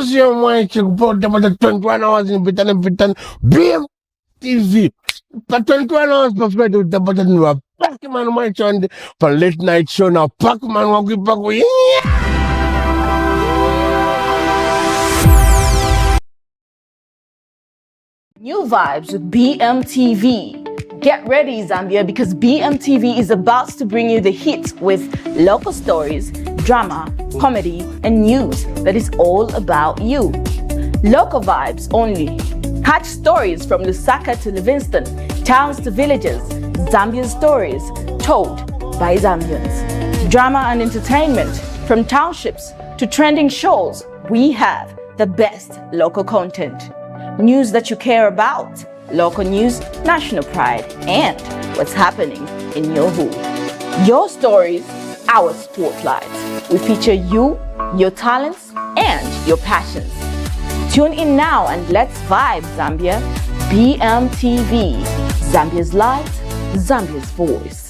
Monsieur moi qui pour de 21 hours in Britain BMTV. But 21 hours for Fred with the button you are pack man my on for late night show now pack man walk back. New vibes with BMTV. Get ready, Zambia, because BMTV is about to bring you the hits with local stories, drama, comedy, and news that is all about you. Local vibes only. Catch stories from Lusaka to Livingston, towns to villages, Zambian stories told by Zambians. Drama and entertainment, from townships to trending shows, we have the best local content. News that you care about, local news, national pride, and what's happening in your hood. Your stories, our spotlight. We feature you, your talents, and your passions. Tune in now and let's vibe, Zambia. BMTV, Zambia's light, Zambia's voice.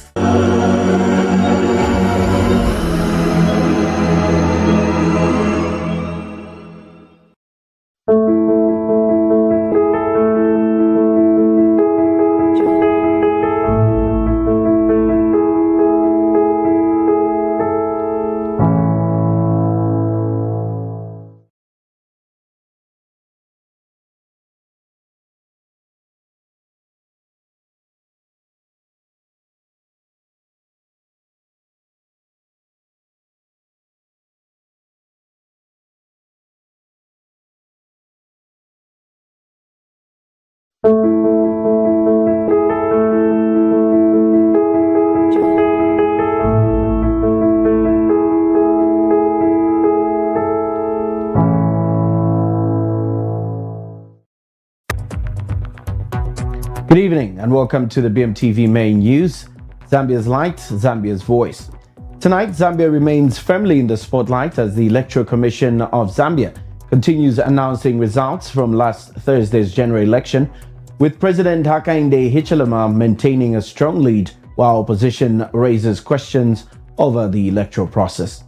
Good evening and welcome to the BMTV main news, Zambia's light, Zambia's voice. Tonight, Zambia remains firmly in the spotlight as the Electoral Commission of Zambia continues announcing results from last Thursday's general election, with President Hakainde Hichilema maintaining a strong lead while opposition raises questions over the electoral process.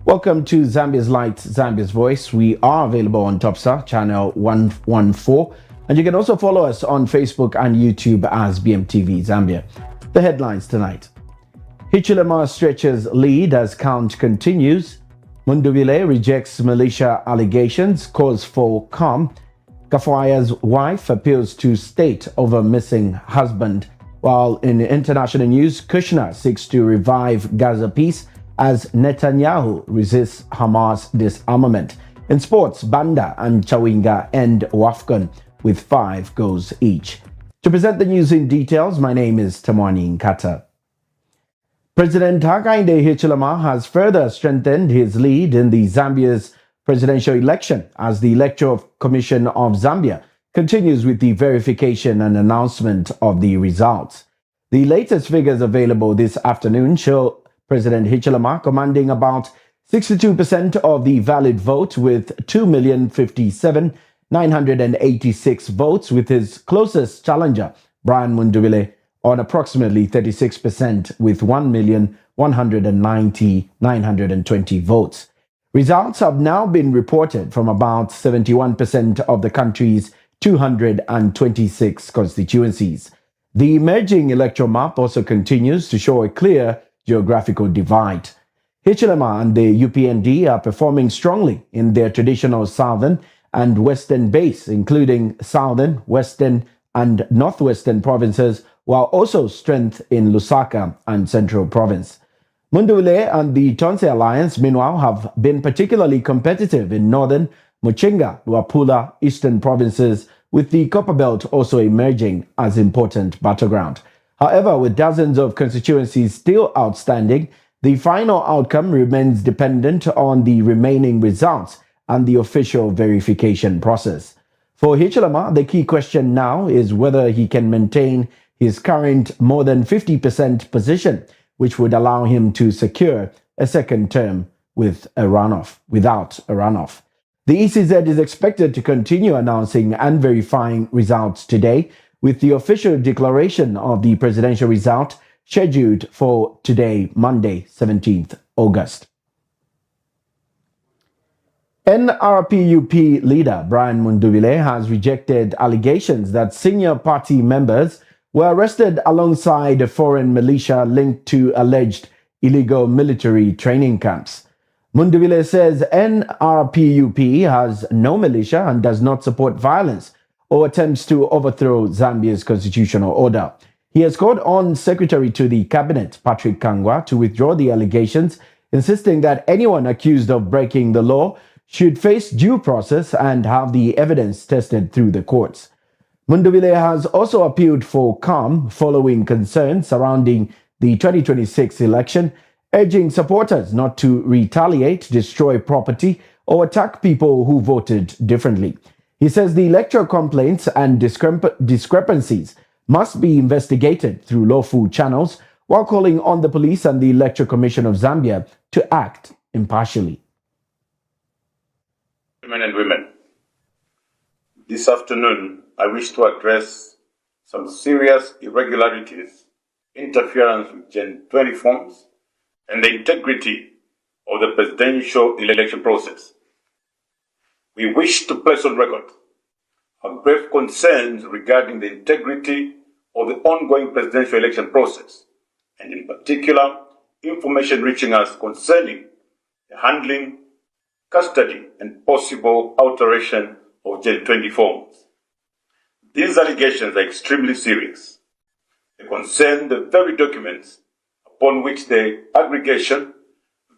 Welcome to Zambia's light, Zambia's voice. We are available on Topstar, channel 114. And you can also follow us on Facebook and YouTube as BMTV Zambia. The headlines tonight. Hichilema stretches lead as count continues. Mundubile rejects militia allegations, calls for calm. Kafuaya's wife appeals to state over missing husband. While in international news, Kushner seeks to revive Gaza peace as Netanyahu resists Hamas disarmament. In sports, Banda and Chawinga end WAFCON with 5 goals each. To present the news in details, my name is Tamwani Nkata. President Hakainde Hichilema has further strengthened his lead in the Zambia's presidential election as the Electoral Commission of Zambia continues with the verification and announcement of the results. The latest figures available this afternoon show President Hichilema commanding about 62% of the valid vote with 2,057,986 votes, with his closest challenger, Brian Mundubile, on approximately 36% with 1,190,920 votes. Results have now been reported from about 71% of the country's 226 constituencies. The emerging electoral map also continues to show a clear geographical divide. Hichilema and the UPND are performing strongly in their traditional southern and western base, including southern, western, and northwestern provinces, while also strength in Lusaka and Central Province. Mundubile and the Tonse Alliance, meanwhile, have been particularly competitive in northern, Muchinga, Luapula, eastern provinces, with the Copperbelt also emerging as important battleground. However, with dozens of constituencies still outstanding, the final outcome remains dependent on the remaining results and the official verification process. For Hichilema, the key question now is whether he can maintain his current more than 50% position, which would allow him to secure a second term without a runoff. The ECZ is expected to continue announcing and verifying results today, with the official declaration of the presidential result scheduled for today, Monday, 17th August. NRPUP leader Brian Mundubile has rejected allegations that senior party members were arrested alongside a foreign militia linked to alleged illegal military training camps. Mundubile says NRPUP has no militia and does not support violence or attempts to overthrow Zambia's constitutional order. He has called on Secretary to the Cabinet, Patrick Kangwa, to withdraw the allegations, insisting that anyone accused of breaking the law should face due process and have the evidence tested through the courts. Mundubile has also appealed for calm following concerns surrounding the 2026 election, urging supporters not to retaliate, destroy property, or attack people who voted differently. He says the electoral complaints and discrepancies must be investigated through lawful channels, while calling on the police and the Electoral Commission of Zambia to act impartially. Men and women, this afternoon I wish to address some serious irregularities, interference with Gen 20 forms, and the integrity of the presidential election process. We wish to place on record our grave concerns regarding the integrity of the ongoing presidential election process, and in particular, information reaching us concerning the handling, custody, and possible alteration of Gen 20 forms. These allegations are extremely serious. They concern the very documents upon which the aggregation,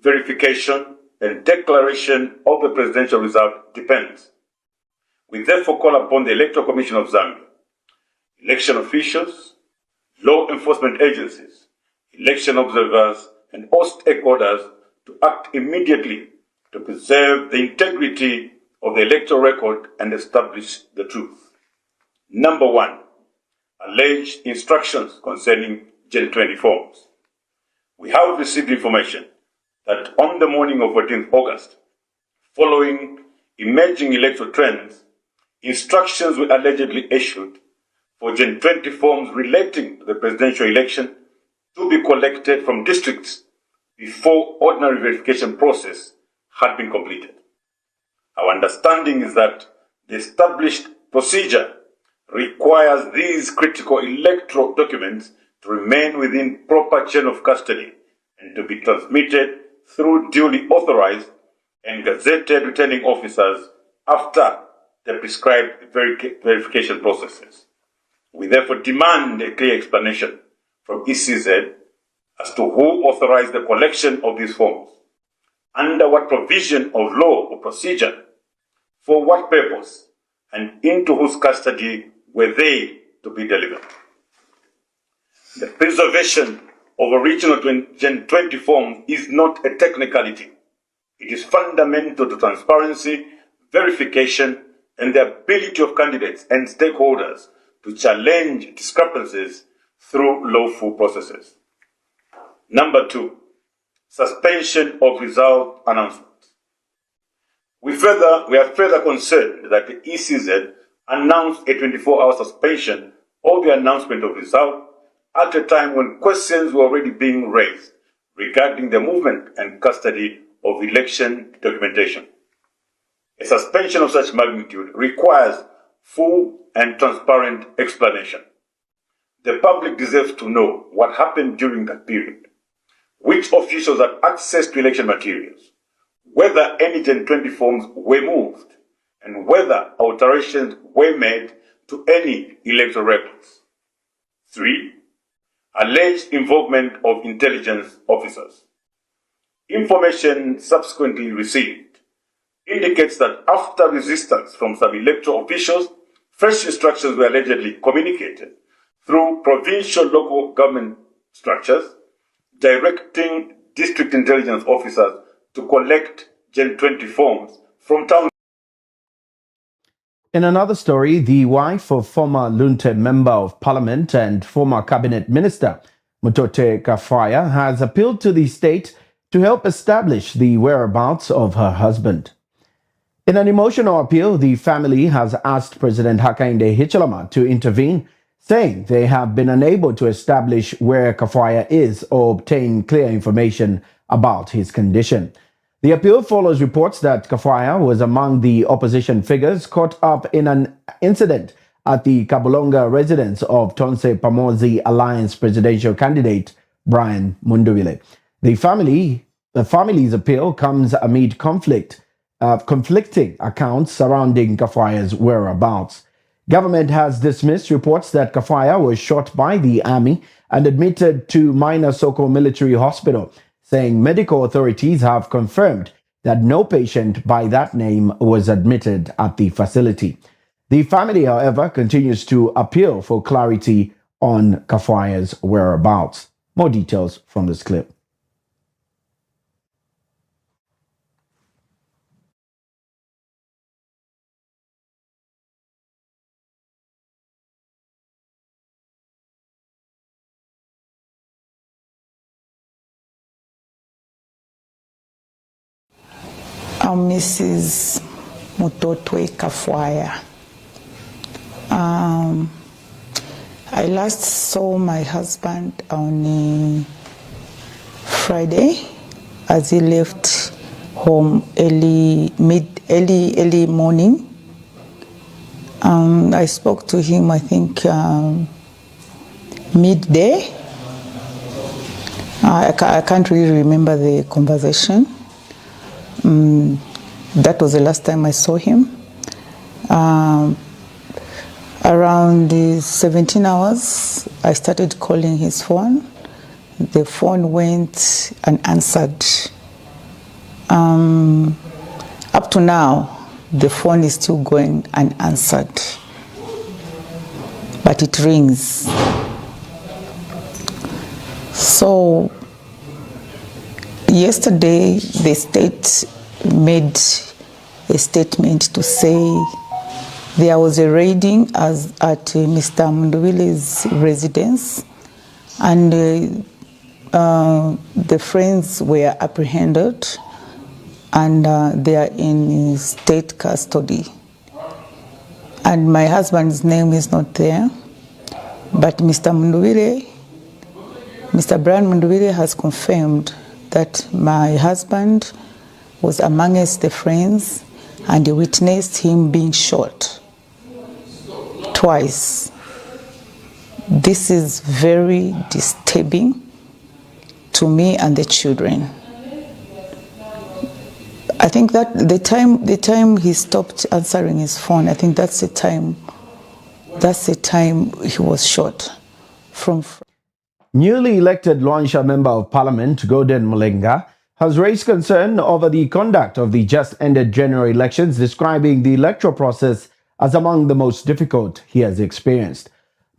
verification, and declaration of the presidential result depends. We therefore call upon the Electoral Commission of Zambia, election officials, law enforcement agencies, election observers, and all stakeholders to act immediately to preserve the integrity of the electoral record and establish the truth. Number one, alleged instructions concerning Gen 20 forms. We have received information that on the morning of 14th August, following emerging electoral trends, instructions were allegedly issued for Gen 20 forms relating to the presidential election to be collected from districts before ordinary verification process had been completed. Our understanding is that the established procedure requires these critical electoral documents to remain within proper chain of custody and to be transmitted through duly authorized and gazetted returning officers after the prescribed verification processes. We therefore demand a clear explanation from ECZ as to who authorized the collection of these forms, under what provision of law or procedure, for what purpose, and into whose custody were they to be delivered. The preservation of original Gen 20 forms is not a technicality. It is fundamental to transparency, verification, and the ability of candidates and stakeholders to challenge discrepancies through lawful processes. Number two, suspension of result announcement. We are further concerned that the ECZ announced a 24-hour suspension of the announcement of result at a time when questions were already being raised regarding the movement and custody of election documentation. A suspension of such magnitude requires full and transparent explanation. The public deserves to know what happened during that period, which officials had access to election materials, whether any Gen 20 forms were moved, and whether alterations were made to any electoral records. 3. Alleged involvement of intelligence officers. Information subsequently received indicates that after resistance from some electoral officials, fresh instructions were allegedly communicated through provincial local government structures, directing district intelligence officers to collect Gen 20 forms from town. In another story, the wife of former Lunte Member of Parliament and former Cabinet Minister Mutote Kafaya has appealed to the state to help establish the whereabouts of her husband. In an emotional appeal, the family has asked President Hakainde Hichilema to intervene, saying they have been unable to establish where Kafaya is or obtain clear information about his condition. The appeal follows reports that Kafwaya was among the opposition figures caught up in an incident at the Kabulonga residence of Tonse Pamozi Alliance presidential candidate Brian Munduvile. The family's appeal comes amid conflicting accounts surrounding Kafwaya's whereabouts. Government has dismissed reports that Kafwaya was shot by the army and admitted to Minor Soko Military Hospital, saying medical authorities have confirmed that no patient by that name was admitted at the facility. The family, however, continues to appeal for clarity on Kafwaya's whereabouts. More details from this clip. Mrs. Mutotwe Kafwaya. I last saw my husband on Friday as he left home early morning. I spoke to him, I think, midday. I can't really remember the conversation. That was the last time I saw him. Around 17 hours, I started calling his phone. The phone went unanswered. Up to now, the phone is still going unanswered, but it rings. So yesterday, the state made a statement to say there was a raiding at Mr. Munduwile's residence, and the friends were apprehended, and they are in state custody. And my husband's name is not there, but Mr. Brian Munduwile has confirmed that my husband was amongst the friends, and he witnessed him being shot twice. This is very disturbing to me and the children. I think that the time he stopped answering his phone, I think that's the time he was shot from. Newly elected Luansha Member of Parliament, Gordon Mulenga, has raised concern over the conduct of the just-ended general elections, describing the electoral process as among the most difficult he has experienced.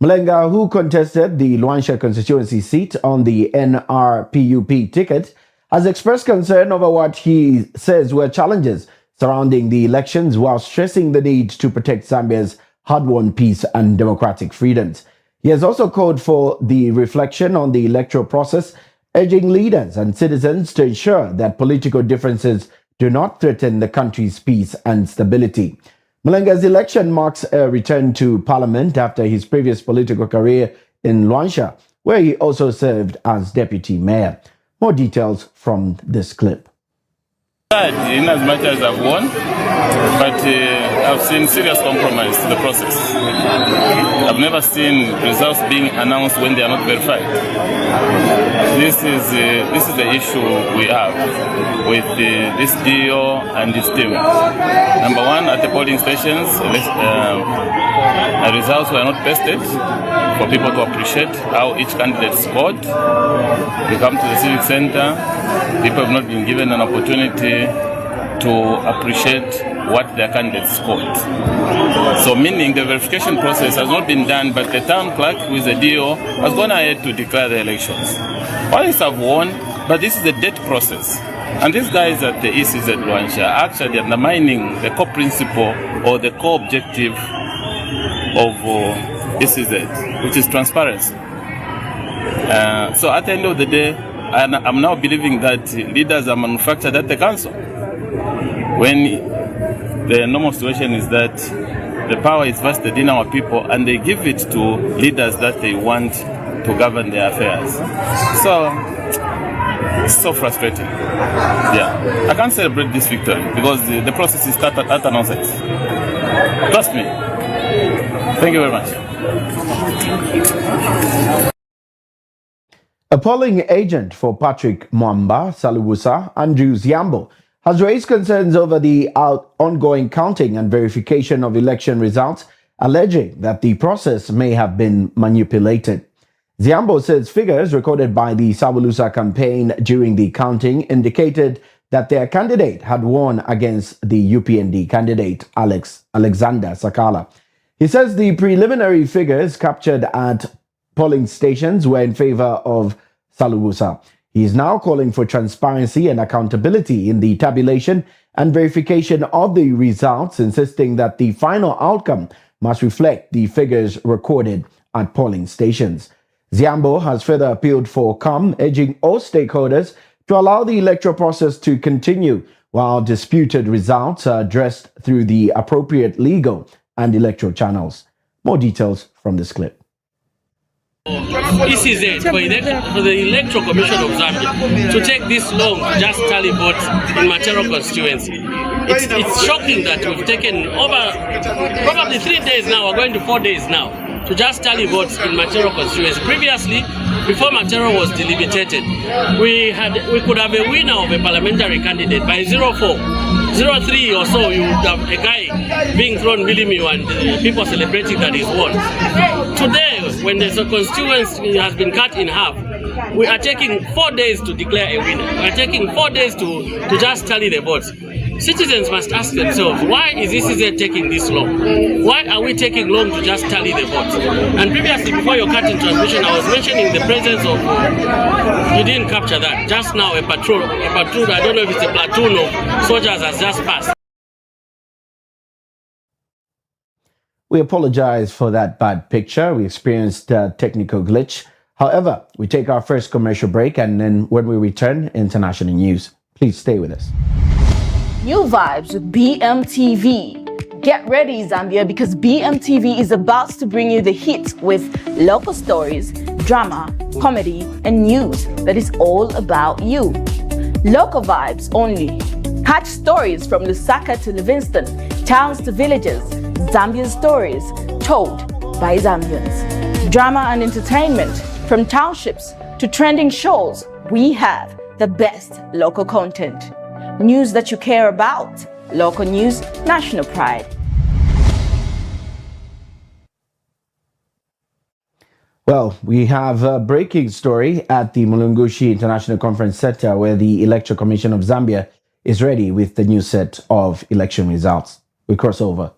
Mulenga, who contested the Luansha constituency seat on the NRPUP ticket, has expressed concern over what he says were challenges surrounding the elections, while stressing the need to protect Zambia's hard-won peace and democratic freedoms. He has also called for the reflection on the electoral process, urging leaders and citizens to ensure that political differences do not threaten the country's peace and stability. Mulenga's election marks a return to parliament after his previous political career in Luansha, where he also served as deputy mayor. More details from this clip. In as much as I've won, but I've seen serious compromise to the process. I've never seen results being announced when they are not verified. This is the issue we have with this DO and its team. Number one, at the polling stations, the results were not tested for people to appreciate how each candidate scored. You come to the civic center, people have not been given an opportunity to appreciate what their candidates scored. So meaning the verification process has not been done, but the town clerk, who is the DO, has gone ahead to declare the elections. Police have won, but this is the debt process. And these guys at the ECZ Luansha are actually undermining the core principle or the core objective of ECZ, which is transparency. So at the end of the day, I'm now believing that leaders are manufactured at the council. When the normal situation is that the power is vested in our people and they give it to leaders that they want to govern their affairs. So It's so frustrating. Yeah. I can't celebrate this victory because the process is at nonsense. Trust me. Thank you very much. A polling agent for Patrick Mwangala Zaloumis, Andrew Ziambo, has raised concerns over the ongoing counting and verification of election results, alleging that the process may have been manipulated. Ziambo says figures recorded by the Zaloumis campaign during the counting indicated that their candidate had won against the UPND candidate Alexander Sakala. He says the preliminary figures captured at polling stations were in favor of Zaloumis. He is now calling for transparency and accountability in the tabulation and verification of the results, insisting that the final outcome must reflect the figures recorded at polling stations. Ziambo has further appealed for calm, urging all stakeholders to allow the electoral process to continue while disputed results are addressed through the appropriate legal and electoral channels. More details from this clip. ECZ for the Electoral Commission of Zambia to take this long to just tally votes in Matero constituency. It's shocking that we've taken over probably 3 days now, we're going to 4 days now, to just tally votes in Matero constituency. Previously, before Matero was delimited, we could have a winner of a parliamentary candidate by 0-4, 0-3 or so. You would have a guy being thrown Milimu and people celebrating that he's won. Today, when the constituency has been cut in half, we are taking 4 days to declare a winner. We are taking 4 days to just tally the votes. Citizens must ask themselves, why is ECZ taking this long? Why are we taking long to just tally the votes? And previously, before your cutting transmission, I was mentioning the presence of, you didn't capture that. Just now, a patrol, I don't know if it's a platoon of soldiers has just passed. We apologize for that bad picture. We experienced a technical glitch. However, we take our first commercial break, and then when we return, international news. Please stay with us. New vibes with BMTV. Get ready, Zambia, because BMTV is about to bring you the hits with local stories, drama, comedy, and news that is all about you. Local vibes only. Catch stories from Lusaka to Livingston, towns to villages, Zambian stories told by Zambians. Drama and entertainment, from townships to trending shows, we have the best local content. News that you care about. Local news, national pride. Well, we have a breaking story at the Mulungushi International Conference Center, where the Electoral Commission of Zambia is ready with the new set of election results. We cross over.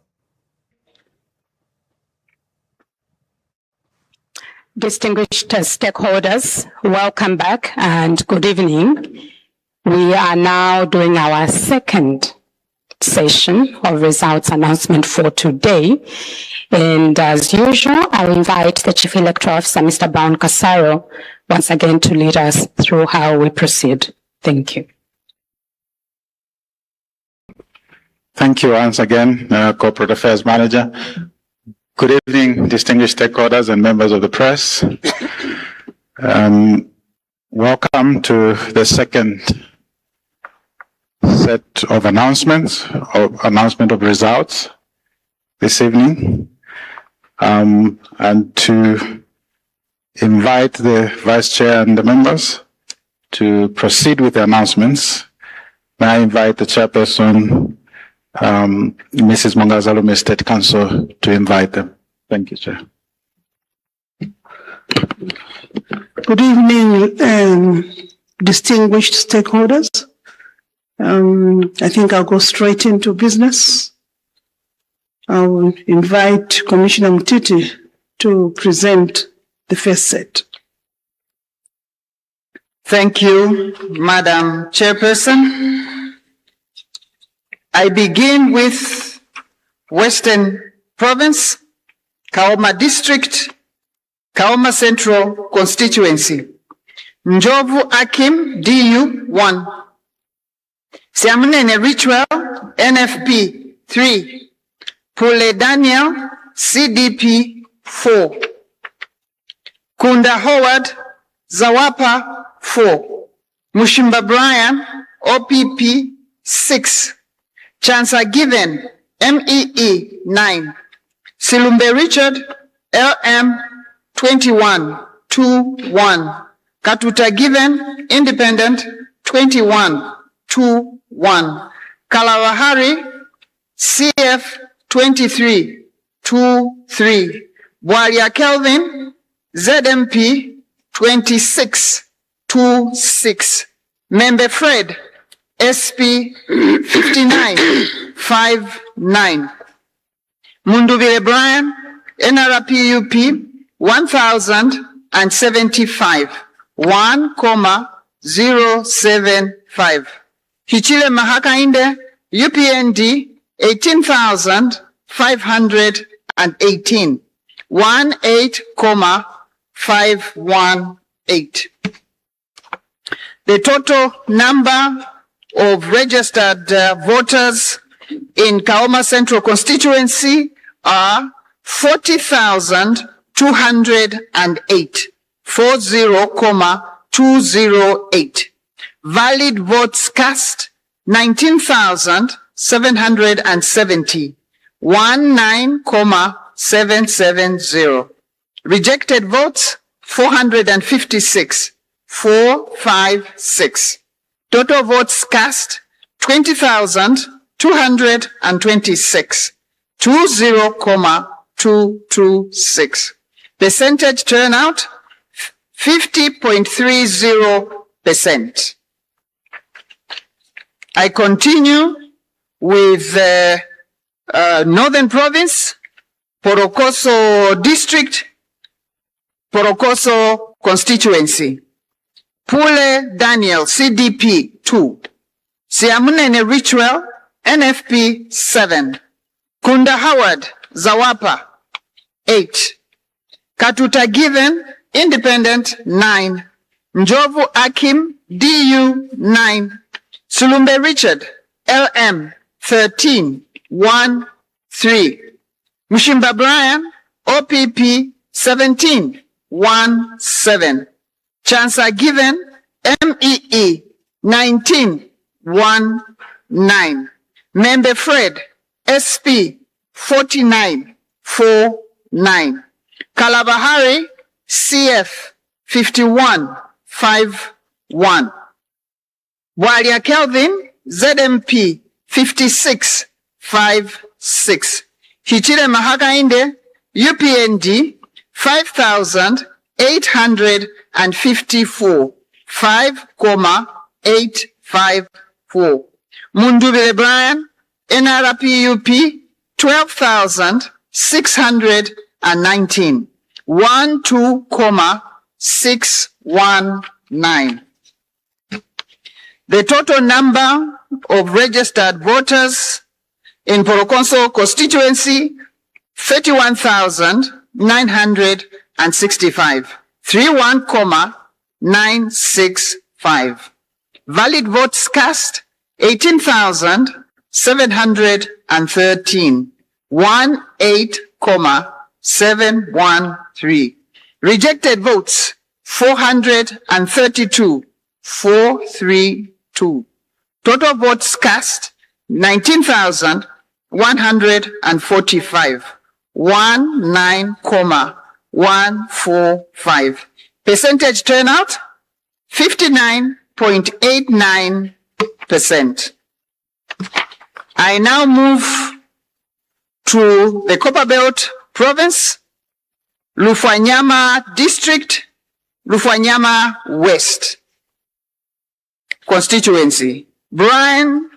Distinguished stakeholders, welcome back and good evening. We are now doing our second session of results announcement for today. And as usual, I'll invite the Chief Electoral Officer, Mr. Brown Casaro, once again to lead us through how we proceed. Thank you. Thank you once again, Corporate Affairs Manager. Good evening, distinguished stakeholders and members of the press. Welcome to the second set of announcement of results this evening, and to invite the Vice Chair and the members to proceed with the announcements. May I invite the Chairperson, Mrs. Mwangala Zaloumis, State Council, to invite them. Thank you, Chair. Good evening, distinguished stakeholders. I think I'll go straight into business. I will invite Commissioner Mtiti to present the first set. Thank you, Madam Chairperson. I begin with Western Province, Kaoma District, Kaoma Central Constituency. Njovu Akim, DU 1. Siamunene Ritual, NFP 3. Pule Daniel, CDP 4. Kunda Howard, Zawapa 4. Mushimba Brian, OPP 6. Chancellor Given, MEE 9. Silumbe Richard, LM 21-2-1. Katuta Given, Independent 21-2-1. Kalawahari, CF 23-2-3. Bwalia Kelvin, ZMP 26-2-6. Member Fred, SP 59-5-9. Mundubile Brian, NRPUP 1075, 1,075. Hichile Mahakainde, UPND 18,518, 18,518. The total number of registered voters in Kaoma Central constituency are 40,208, 40,208. Valid votes cast 19,770, 19,770. Rejected votes 456, 456. Total votes cast 20,226, 20,226. Percentage turnout 50.30%. I continue with Northern Province, Porokoso District, Porokoso Constituency. Pule Daniel, CDP 2. Siamunene Ritual, NFP 7. Kunda Howard, Zawapa 8. Katuta Given, Independent 9. Njovu Akim, DU 9. Sulumbe Richard, LM 13, 1, 3. Mushimba Brian, OPP 17, 1, 7. Chancellor Given, MEE 19, 1, 9. Member Fred, SP 49, 4, 9. Kalabahari, CF 51, 5, 1. Bwalia Kelvin, ZMP 56, 5, 6. Hichile Mahakainde, UPND 5,854, 5,854. Mundubile Brian, NRPUP 12,619, 12,619. The total number of registered voters in Porokonso constituency, 31,965, 31,965. Valid votes cast, 18,713, 18,713. Rejected votes, 432, 432. Total votes cast, 19,145, 19,145. Percentage turnout, 59.89%. I now move to the Copperbelt Province, Lufwanyama District, Lufwanyama West constituency. Brian,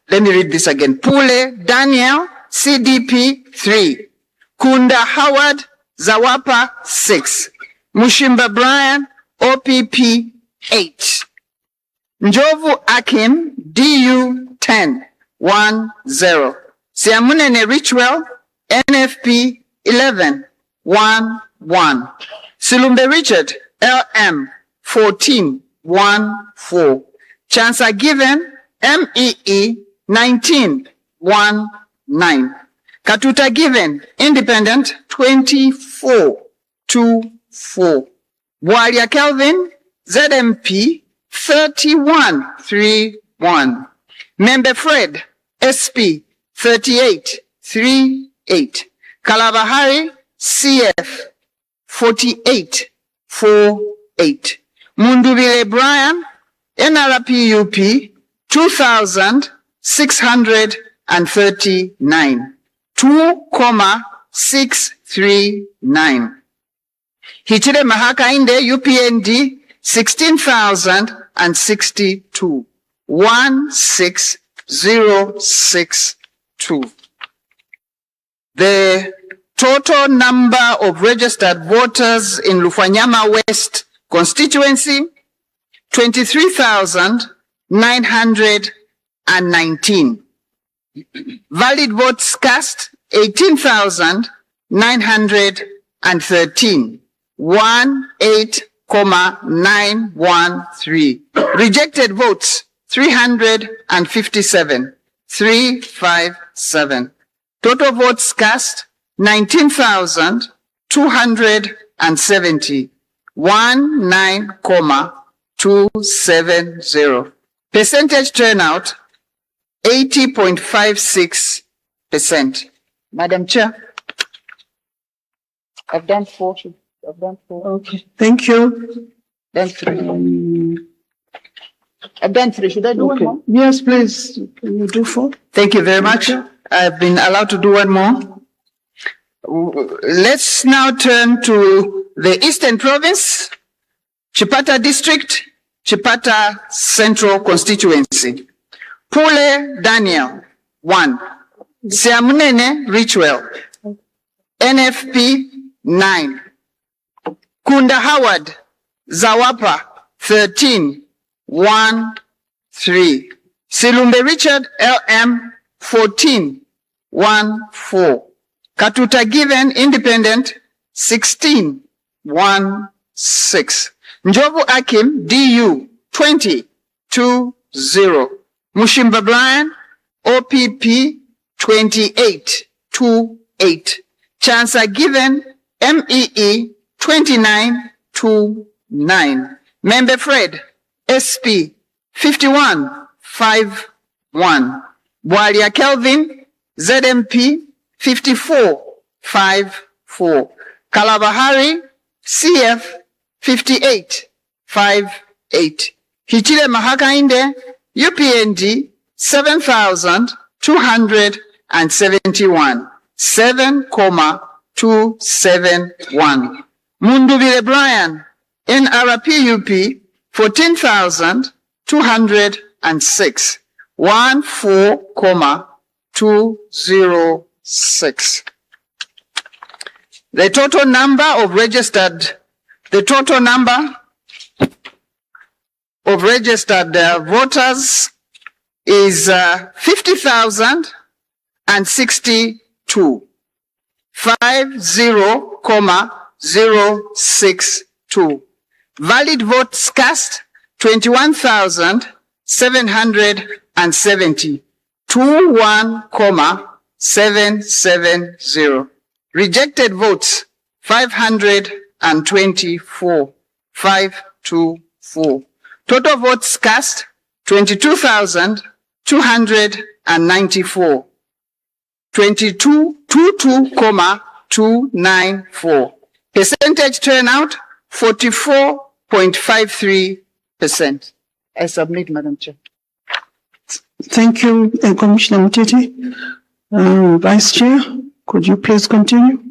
let me read this again. Pule Daniel, CDP 3. Kunda Howard, Zawapa 6. Mushimba Brian, OPP 8. Njovu Akim, DU 10, 1, 0. Siamunene Ritual, NFP 11, 1, 1. Silumbe Richard, LM 14, 1, 4. Chancellor Given, MEE 19, 1, 9. Katuta Given, Independent 24, 2, 4. Bwalia Kelvin, ZMP 3131. Member Fred, SP 3838. Kalabahari, CF 4848. Mundubile Brian, NRPUP 2,639. 2,639. Hichile Mahakainde, UPND 16,062. 16062. The total number of registered voters in Lufanyama West constituency, 23,919. Valid votes cast, 18,913. 18,913. Rejected votes, 357. 357. Total votes cast, 19,270. 19,270. Percentage turnout, 80.56%. Madam Chair, I've done 4. Okay, thank you. Done 3. I've done 3. Should I do one more? Yes, please. Can you do 4? Thank you very much. I've been allowed to do one more. Let's now turn to the Eastern Province, Chipata District, Chipata Central Constituency. Pule Daniel, 1. Siamunene Richwell, NFP, 9. Kunda Howard, Zawapa, 13. 1, 3. Silumbe Richard, LM, 14. 1, 4. Katuta Given, Independent, 16. 1, 6. Njovu Akim, DU, 20. 2, 0. Mushimba Brian, OPP, 28. 2, 8. Chancer Given, MEE, 29. 2, 9. Member Fred, SP 51 5 1. Bwalia Kelvin, ZMP 54 5 4. Kalabahari, CF 58 5 8. Hichile Mahakainde, UPND 7,271. 7,271. Mundubile Brian, NRPUP 14,206. 14,206. The total number of registered voters is 50,062. 50,062. Valid votes cast, 21,770. 21,770. Rejected votes, 524. 524. Total votes cast, 22,294. 22,294. Percentage turnout, 44.53%. I submit, Madam Chair. Thank you, Commissioner Mutete. Vice Chair, could you please continue?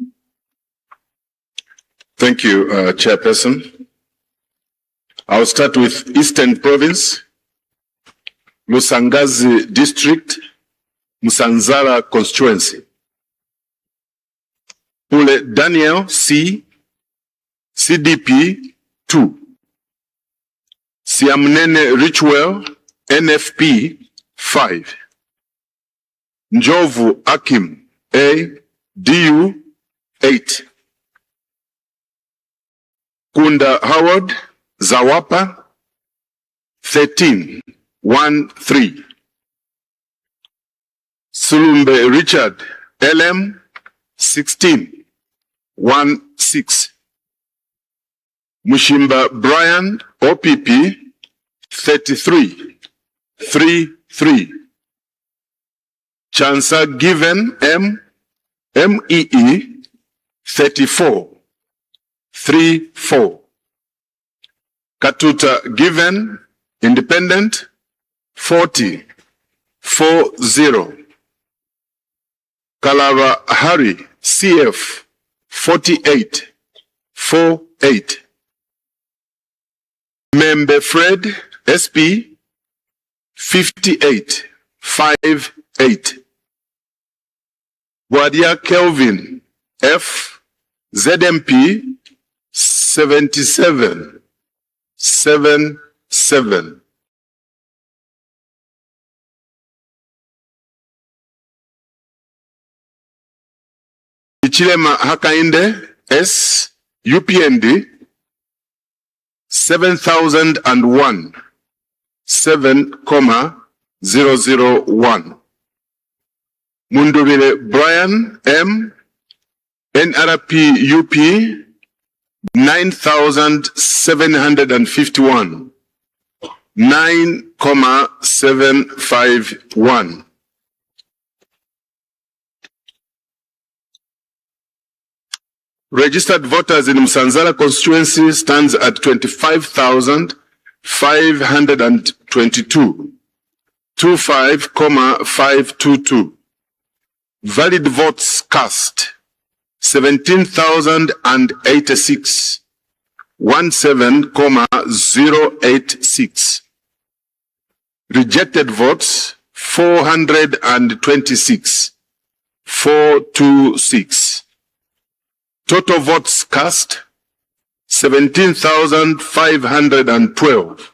Thank you, Chairperson. I'll start with Eastern Province, Lusangazi District, Musanzara Constituency. Pule Daniel C, CDP 2. Siamnene Richwell, NFP 5. Njovu Akim A, DU 8. Kunda Howard Zawapa 13 1 3. Sulumbe Richard LM 16 1 6. Mushimba Brian OPP 33, 3. Chansa given MEE 34, 3. Katuta given independent 40, 4. Kalava Hari CF 48, 48. Membe Fred SP 58, 58. Wadia Kelvin F ZMP 77, 7. Ichilema Hakainde S UPND 7001, 7,001. Mundubile Brian M NRP UP 9,751, 9,751. Registered voters in Msanzala constituency stands at 25,522, 25,522. Valid votes cast 17,086, 17,086. Rejected votes 426, 426. Total votes cast 17,512,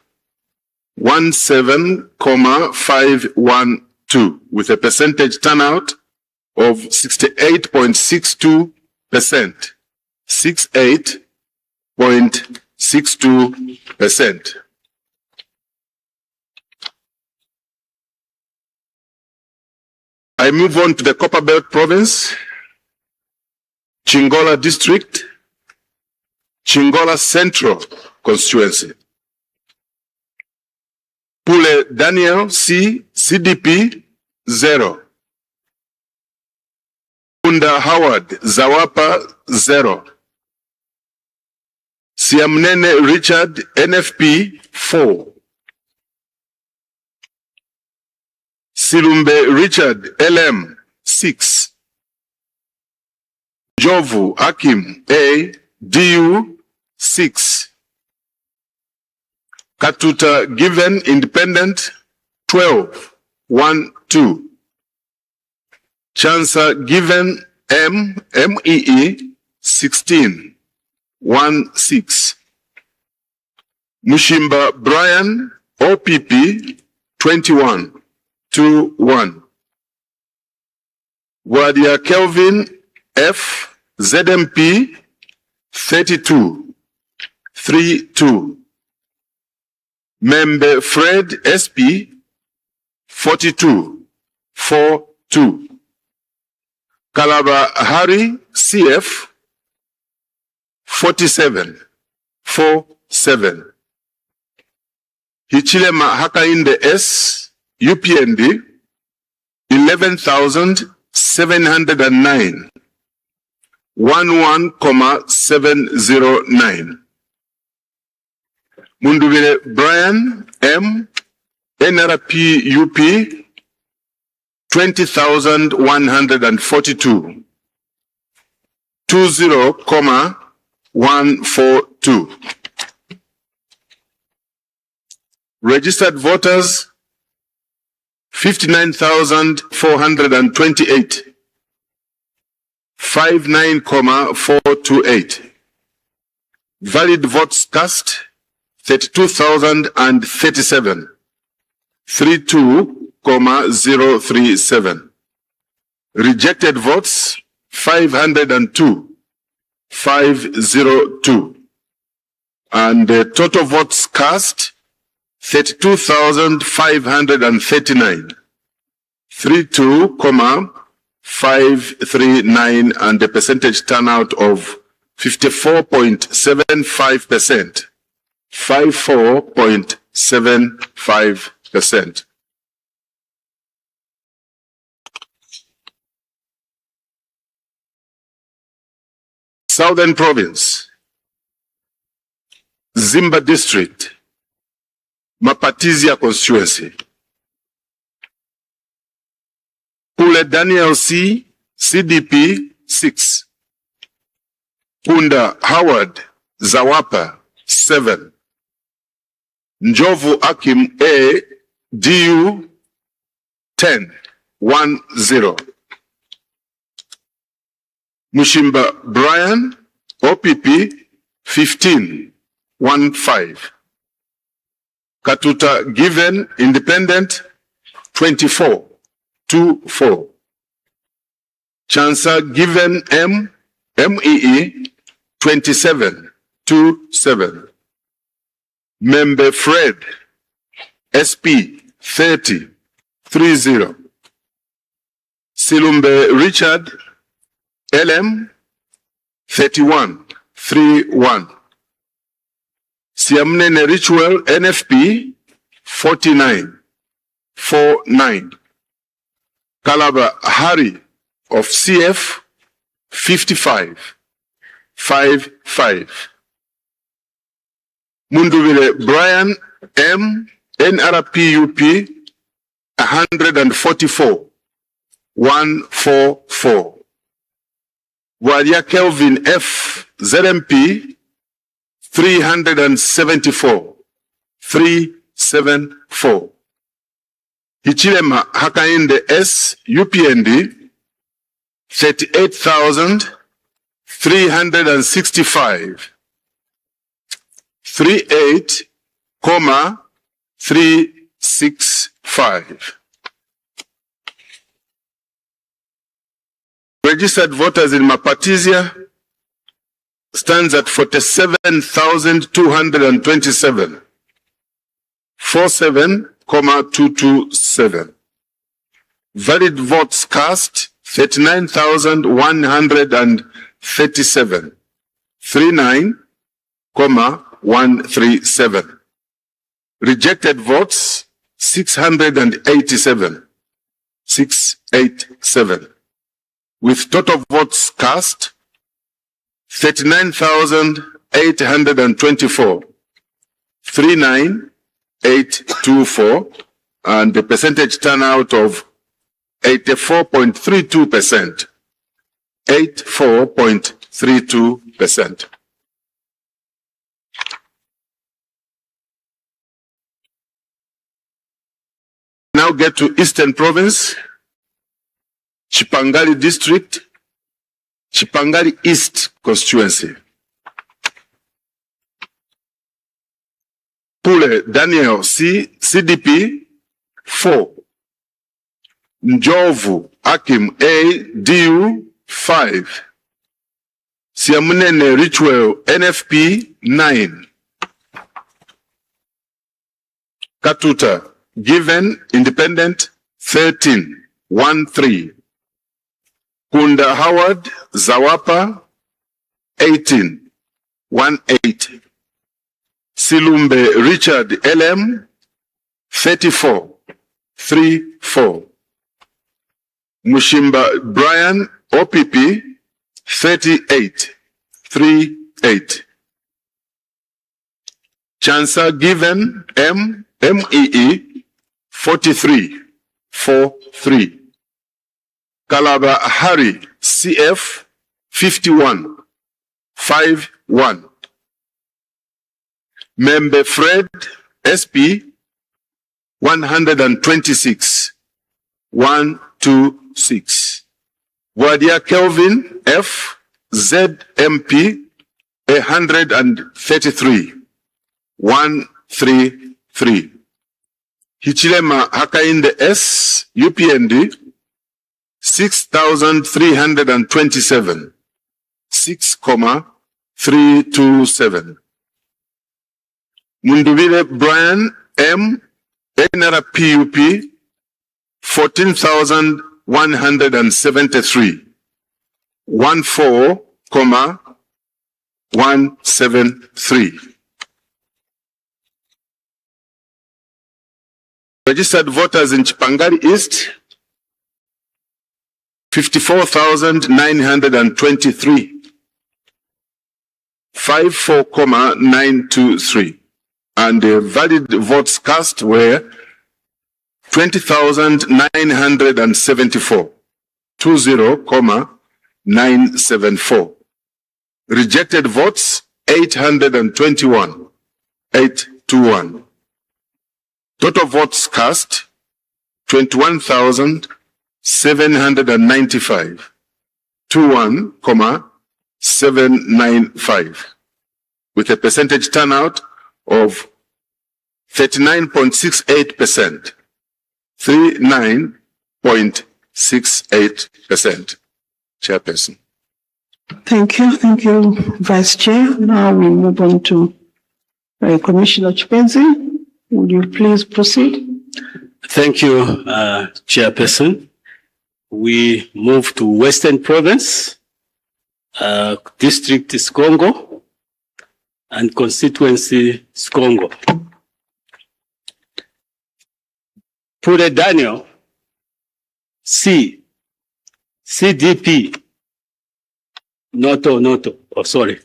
17,512, with a percentage turnout of 68.62%, 68.62%. I move on to the Copperbelt Province, Chingola District, Chingola Central Constituency. Pule Daniel C, CDP 0. Punda Howard Zawapa 0. Siamnene Richard NFP 4. Silumbe Richard LM 6. Jovu Akim A DU 6. Katuta Given Independent 12, 1, 2. Chansa Given MEE 16, 1, 6. Mushimba Brian OPP 21, 2, 1. Wadia Kelvin F ZMP 32, 3, 2. Membe Fred SP 42, 4, 2. Kalaba Hari CF 47, 4, 7. Hichilema Hakainde S UPND 11,709, 11,709. Mundubile Brian M NRP UP 20,142, 20,142. Registered voters 59,428, 59,428. Valid votes cast 32,037, 32,037. Rejected votes 502, 502. And total votes cast 32,539, 32,539, and a percentage turnout of 54.75%, 54.75%. 0.75%. Southern Province, Zimba District, Mapatizia Constituency. Kule Daniel C, CDP 6. Punda Howard Zawapa 7. Njovu Akim A, DU 10, 1-0. Mushimba Brian, OPP 15, 1-5. Katuta Given Independent 24, 2-4. Chansa Given M, MEE 27, 2-7. Membe Fred, SP 30, 3-0. Silumbe Richard, LM 31, 3-1. Siamnene Ritual, NFP 49, 4-9. Kalaba Hari of CF 55, 5-5. Munduvile Brian M, NRPUP 144, 144. Walia Kelvin F, ZMP 374, 374. Hichilema Hakainde S, UPND 38,365, 38,365. Registered voters in Mapatizia stands at 47,227, 47,227. Valid votes cast 39,137, 39,137. Rejected votes 687, 687. With total votes cast 39,824, 39,824, and the percentage turnout of 84.32%. 84.32%. Now get to Eastern Province, Chipangali District, Chipangali East Constituency. Pule Daniel C, CDP 4. Njovu Akim A, DU 5. Siamunene Ritual NFP 9. Katuta Given Independent 13, 1-3. Kunda Howard Zawapa 18, 1-8. Silumbe Richard LM 34, 3-4. Mushimba Brian OPP 38, 3-8. Chansa Given M, MEE 43, 4-3. Kalaba Hari CF 51, 5-1. Membe Fred SP 126, 126. Wadia Kelvin F ZMP 133, 133. Hichilema Hakainde S UPND 6,327, 6,327. Munduvile Brian M NRPUP 14,173, 14,173. Registered voters in Chipangari East, 54,923. 54,923. And the valid votes cast were 20,974. 20,974. Rejected votes 821. 821. Total votes cast 21,795. 21,795. With a percentage turnout of 39.68%. 39.68%. Chairperson. Thank you, Vice Chair. Now we move on to Commissioner Chipenzi. Would you please proceed? Thank you, Chairperson. We move to Western Province, District Skongo, and Constituency Skongo. Pure Daniel, C, CDP, Noto, oh sorry.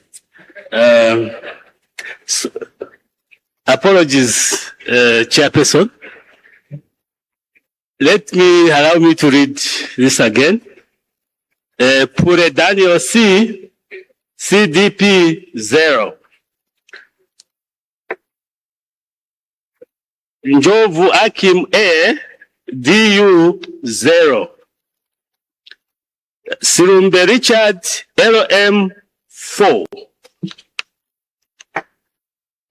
Apologies, Chairperson. Allow me to read this again. Pure Daniel C, CDP 0. Njovu Akim A, DU 0. Sirumbe Richard LM 4.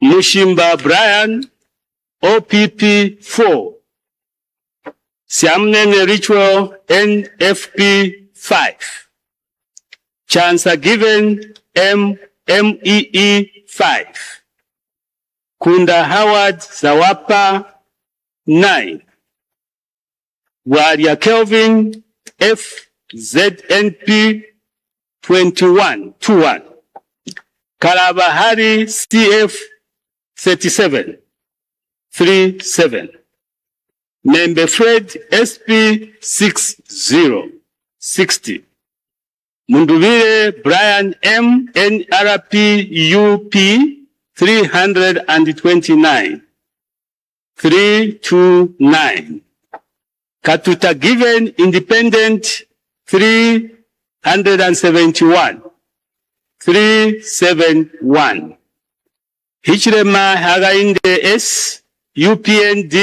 Mushimba Brian OPP 4. Siamnene Ritual NFP 5. Chancer Given MEE 5. Kunda Howard Zawapa 9. Waria Kelvin FZNP 21. Kalabahari CF 37. 37. Member Fred SP 60. Munduvire Brian M NRP UP 329. 329. Katuta Given Independent 371. 371. Hichirema Hagainde S UPND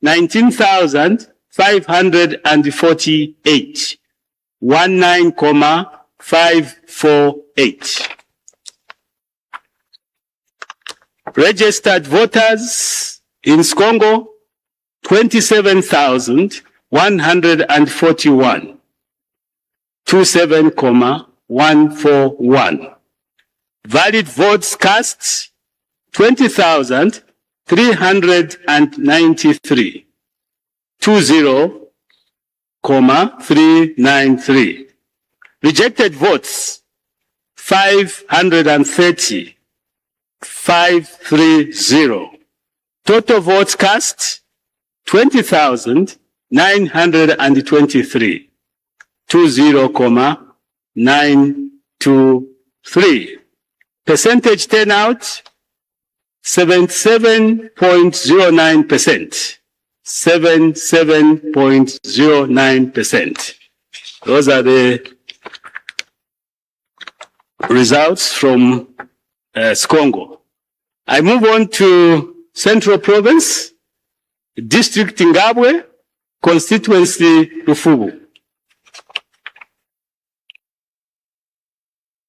19,548. 19,548. Registered voters in Skongo 27,141. 27,141. Valid votes cast 20,393. 20,393. Rejected votes 530. 530. Total votes cast 20,923. 20,923. Percentage turnout 77.09%. 77.09%. Those are the results from Skongo. I move on to Central Province, District Ngabwe, Constituency Rufubu.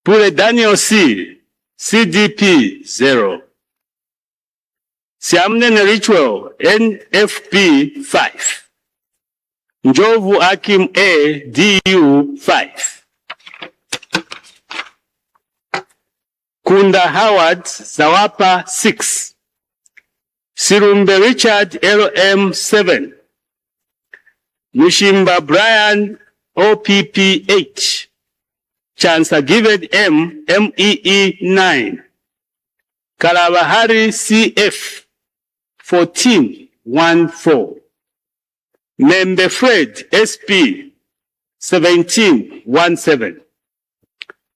Pure Daniel C, CDP 0. Siamnene Ritual NFP 5. Njovu Akim A DU 5. Kunda Howard Zawapa 6. Sirumbe Richard LM 7. Mushimba Brian OPP 8. Chancer Given M MEE 9. Kalabahari CF 14. Member Fred, SP, 1717.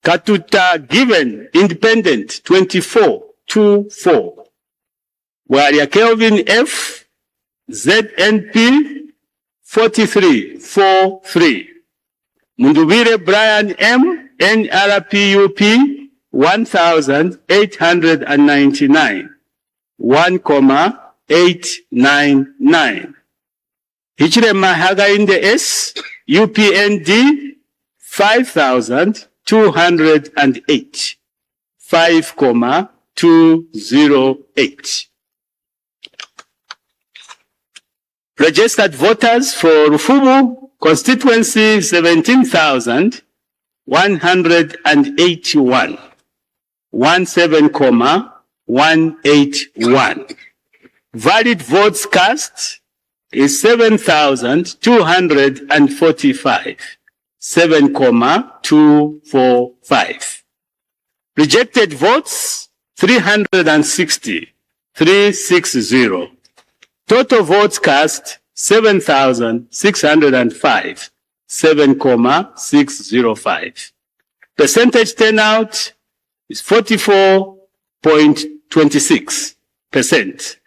Katuta Given, Independent, 2424. Waria Kelvin F, ZNP, 4343. Mundubire Brian M, NRPUP, 1,899. 1,899. Hichirema Hagainde S, UPND, 5,208. 5,208. Registered voters for Rufumu constituency 17,181. 17,181. Valid votes cast is 7,245. 7,245. Rejected votes 360. 360. Total votes cast 7,605. 7,605. Percentage turnout is 44.26%.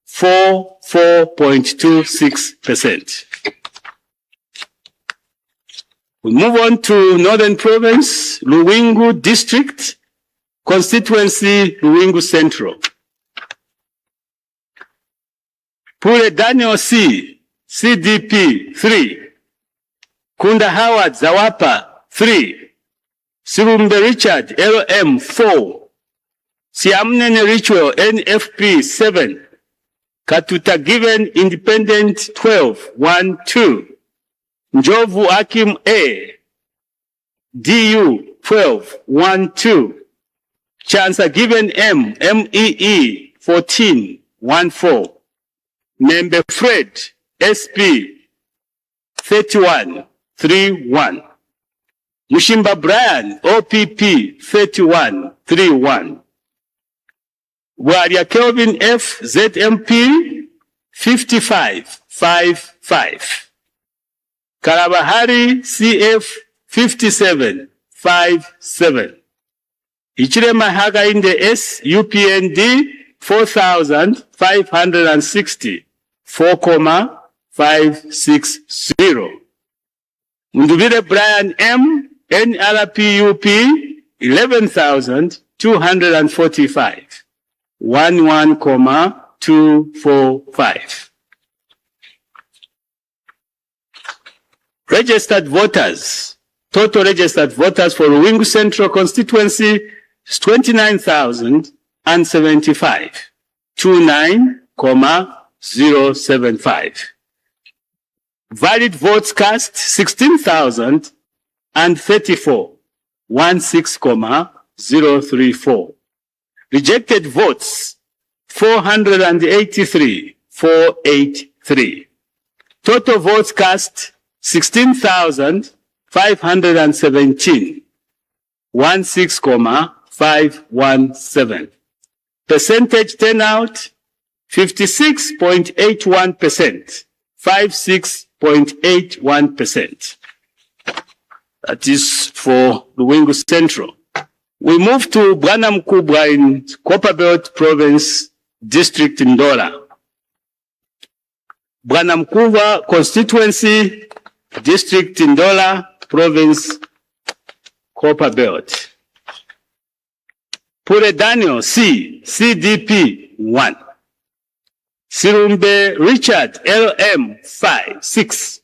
4.26%. We move on to Northern Province, Luwingu District, constituency Luwingu Central. Pule Daniel C, CDP 3. Kunda Howard Zawapa 3. Sirumbe Richard LM 4. Siamnene Ritual NFP 7. Katuta Given Independent 12 1 2. Njovu Akim A, DU 12 1 2. Chancer Given M, MEE 14 1 4. Member Fred, SP 31 3 1. Mushimba Brian, OPP 31 3 1. Waria Kelvin F, ZMP 55 5 5. Karabahari CF 57 5 7. Ichirema Hagainde S, UPND 4,560. 4,560. Mundubire Brian M, NRPUP 11,245. 11,245. Registered voters. Total registered voters for Ruwingu Central constituency is 29,075. 29,075. Valid votes cast 16,034. 16,034. Rejected votes 483. 483. Total votes cast 16,517. 16,517. Percentage turnout 56.81%. 56.81%. That is for Luwingu Central. We move to Bwana Mkubwa in Copperbelt Province, District Ndola. Bwana Mkubwa constituency, District Ndola, Province, Copperbelt. Pule Daniel C, CDP 1. Sirumbe Richard LM 6.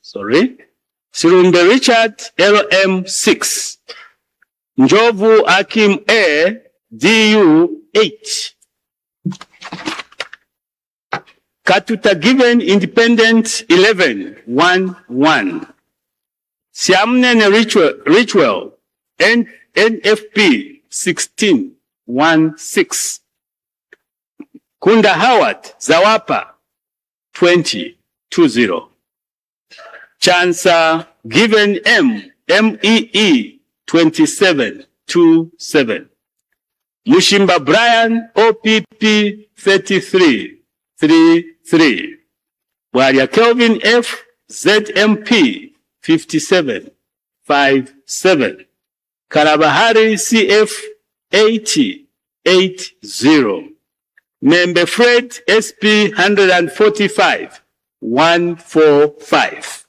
Sirumbe Richard LM 6. Njovu Akim A, DU 8. Katuta Given Independent 11 1 1. Siamnene Ritual NFP 16 1 6. Kunda Howard Zawapa 20 20. Chancer Given M, MEE 27 27. Mushimba Brian OPP 33 33. Waria Kelvin F, ZMP 5757. Kalabahari CF 8080. Member Fred SP 145 145.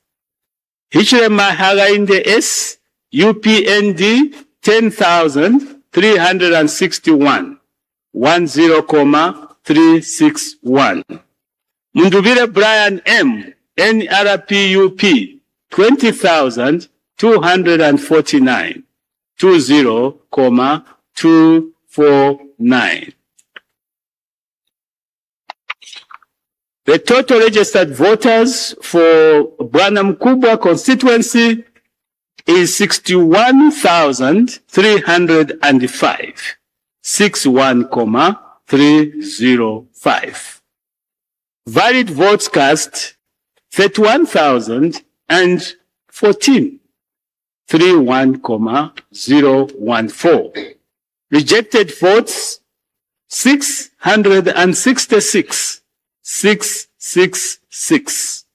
Hichilema Hagainde S UPND 10,361 10,361. Mundubire Brian M NRPUP 20,249 20,249. The total registered voters for Bwana Mkubwa constituency is 61,305. 61,305. Valid votes cast 31,014. 31,014. Rejected votes 666. 666.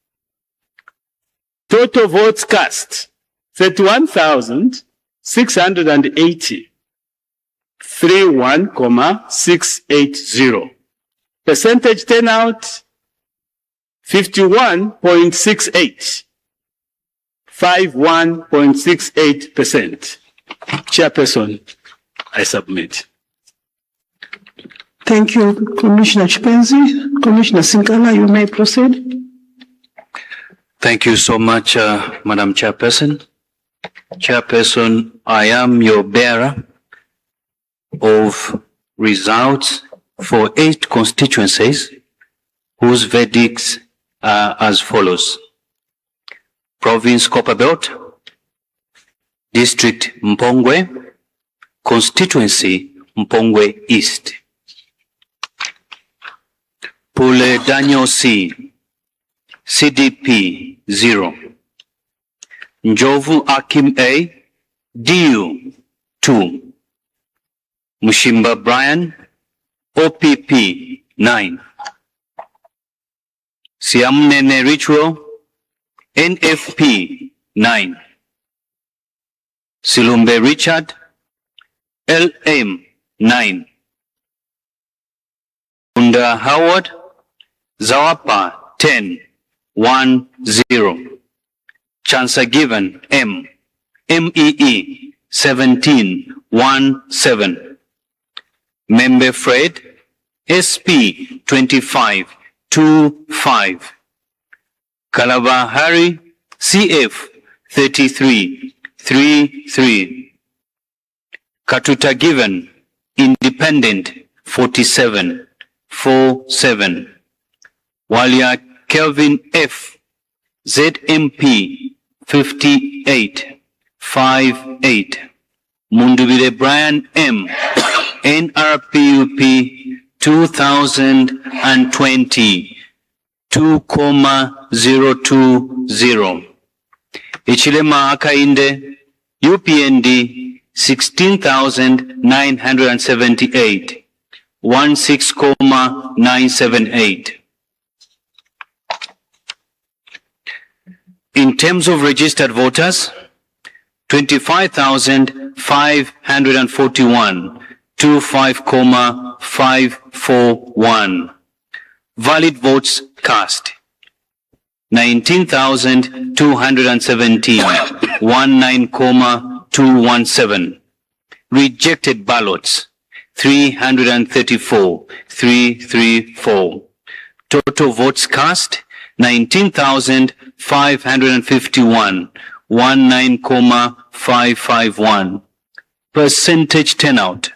Total votes cast 31,680. 31,680. Percentage turnout 51.68. 51.68%. Chairperson, I submit. Thank you, Commissioner Chipenzi. Commissioner Sinkala, you may proceed. Thank you so much, Madam Chairperson. Chairperson, I am your bearer of results for 8 constituencies whose verdicts are as follows. Province Copperbelt, District Mpongwe, Constituency Mpongwe East. Pule Daniel C, CDP 0. Njovu Akim A, DU 2. Mushimba Brian, OPP 9. Siamnene Ritual, NFP 9. Silumbe Richard, LM 9. Unda Howard, Zawapa 10 1 0. Chancer Given M, MEE 17 1 7. Member Fred, SP 25 2 5. Kalabahari CF 33 3 3. Katuta Given Independent 47 4 7. Walia Kelvin F ZMP 58 5 8. Mundubile Brian M NRPUP 2020 2,020. Ichilema Akainde UPND 16,978 16,978. In terms of registered voters, 25,541 25,541. Valid votes cast 19,217 19,217. Rejected ballots 334 334. Total votes cast 19,551 19,551. Percentage turnout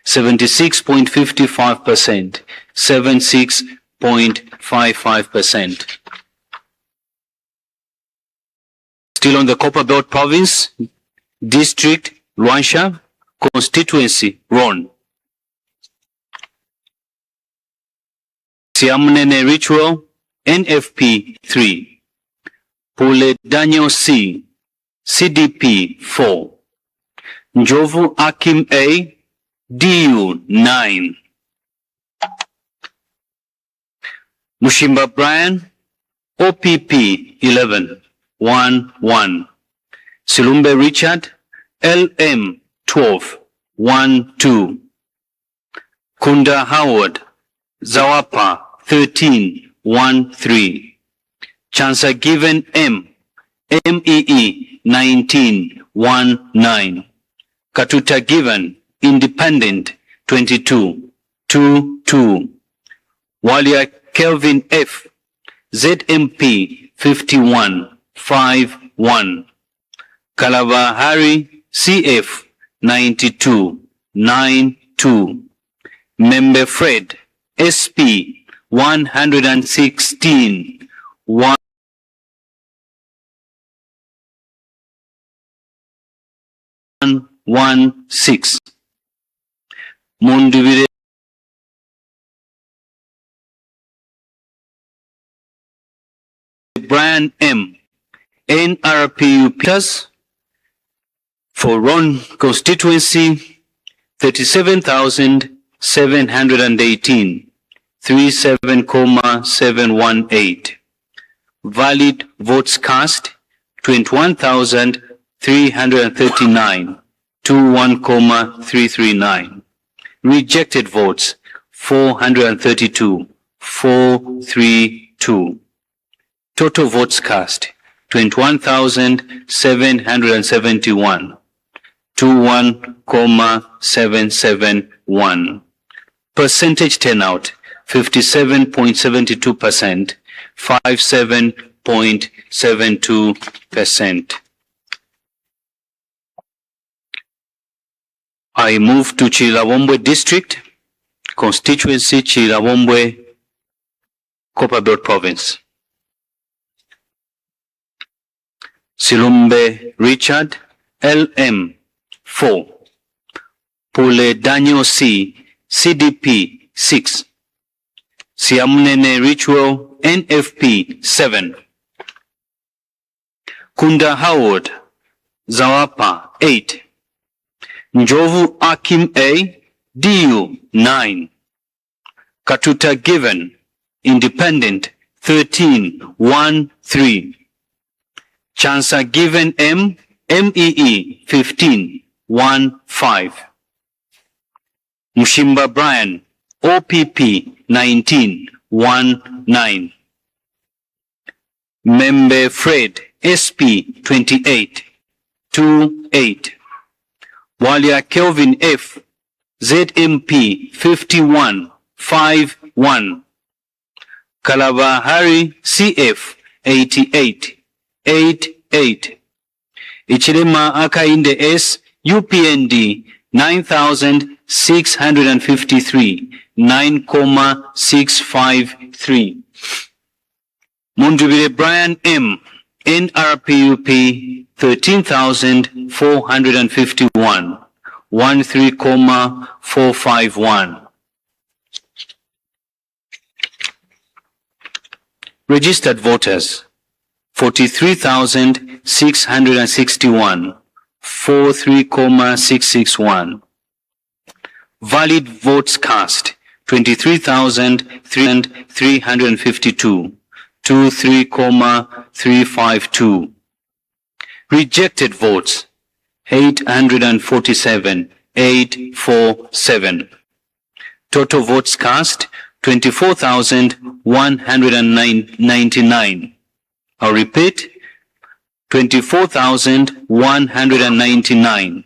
76.55%, 76.55%. Still on the Copperbelt Province, District Luansha, Constituency Ron. Siamnene Ritual, NFP 3. Pule Daniel C, CDP 4. Njovu Akim A, DU 9. Mushimba Brian, OPP 11 1 1. Silumbe Richard LM 12 1 2. Kunda Howard Zawapa 13 1 3. Chancer Given M MEE 19 1 9. Katuta Given Independent 22 2 2. Walia Kelvin F ZMP 51 5 1. Kalabahari CF 92 9 2. Member Fred SP 116 1 1 6. Mundivire Brian M NRPU Peters for Ron constituency 37,718 37,718. Valid votes cast 21,339 21,339. Rejected votes 432 432. Total votes cast 21,771 21,771. Percentage turnout 57.72%, 57.72%. I move to Chirawombwe District, constituency Chirawombwe, Copperbelt Province. Silumbe Richard LM 4. Pule Daniel C CDP 6. Siamunene Ritual NFP 7. Kunda Howard Zawapa 8. Njovu Akim A DU 9. Katuta Given Independent 13 1 3. Chancer Given M MEE 15 1 5. Mushimba Brian OPP 19 1 9. Membe Fred SP 28 2 8. Walia Kelvin F ZMP 51 5 1. Kalabahari CF 88 8 8. Ichilema Akainde S UPND 9,653 9,653. Mundubire Brian M NRPUP 13,451 13,451. Registered voters 43,661 43,661. Valid votes cast 23,352 23,352. Rejected votes 847 847. Total votes cast 24,199. I'll repeat 24,199.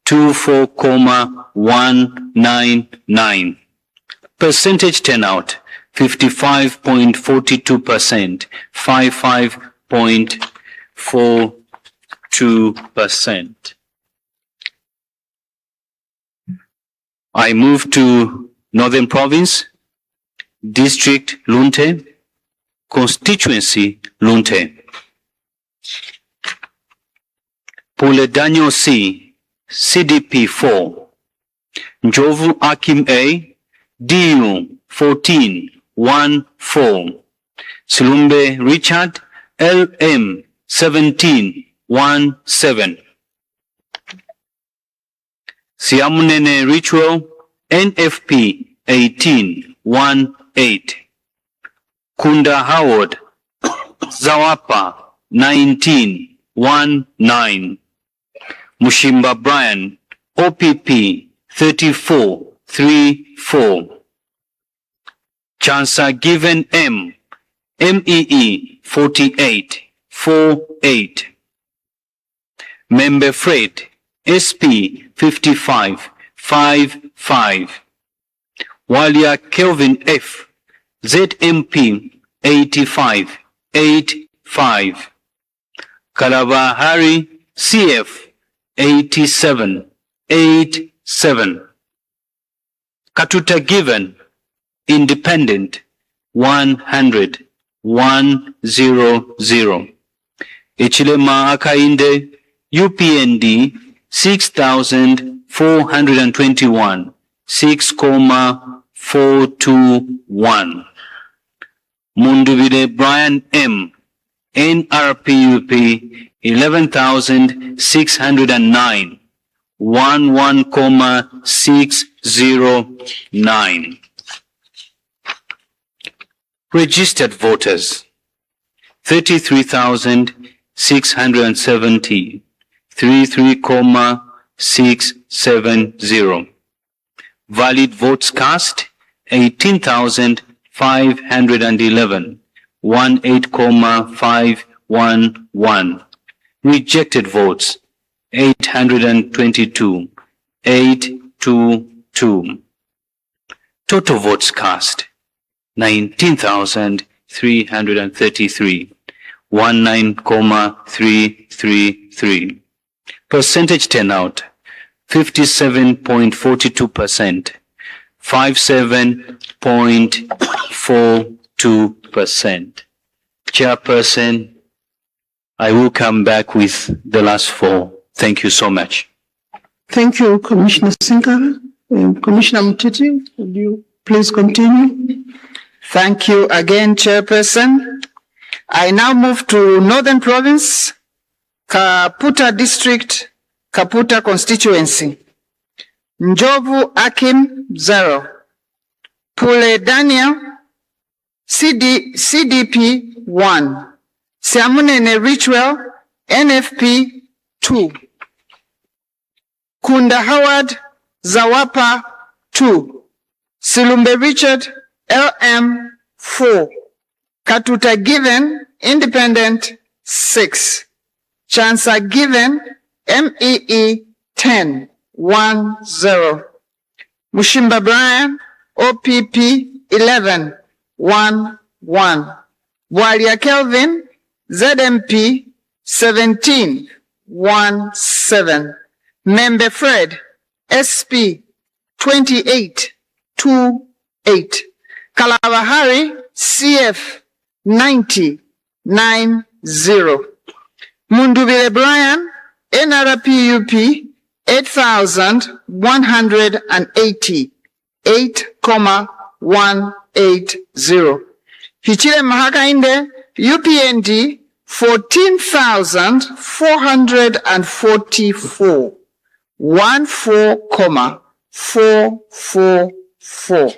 24,199. Percentage turnout 55.42%, 55.42%. I move to Northern Province, District Lunte, Constituency Lunte. Pule Daniel C, CDP 4. Njovu Akim A, DU 14 1 4. Silumbe Richard LM 17 1 7. Siamunene Ritual NFP 18 1 8. Kunda Howard Zawapa 19, 1-9. Mushimba Brian, OPP 34, 3-4. Chancer Given M, MEE 48, 4-8. Member Fred, SP 55, 5-5. Walia Kelvin F, ZMP 85, 8-5. Kalabahari CF 87, 8-7. Katuta Given Independent 100, 100. Ichilema Akainde UPND 6,421, 6,421. Munduvide Brian M, NRPUP 11,609, 11,609. Registered voters 33,670, 33,670. Valid votes cast 18,511, 18,511. Rejected votes 822, 822. Total votes cast 19,333, 19,333. Percentage turnout 57.42%, 57.42%. Chairperson, I will come back with the last four. Thank you so much. Thank you, Commissioner Sinkara. Commissioner Mtiti, would you please continue? Thank you again, Chairperson. I now move to Northern Province, Kaputa District, Kaputa Constituency. Njovu Akim 0. Pule Daniel, CDP 1. Siamunene Richwell, NFP 2. Kunda Howard, Zawapa 2. Silumbe Richard, LM 4. Katuta Given, Independent 6. Chancer Given, MEE 10, 1-0. Mushimba Brian, OPP 11, 1-1. Walia Kelvin, ZMP 17, 1-7. Member Fred, SP 28, 2-8. Kalabahari, CF 90, 9-0. Mundubile Brian, NRPUP 8,180, 8,180. Hichile Mahakainde, UPND 14,444, 14,444.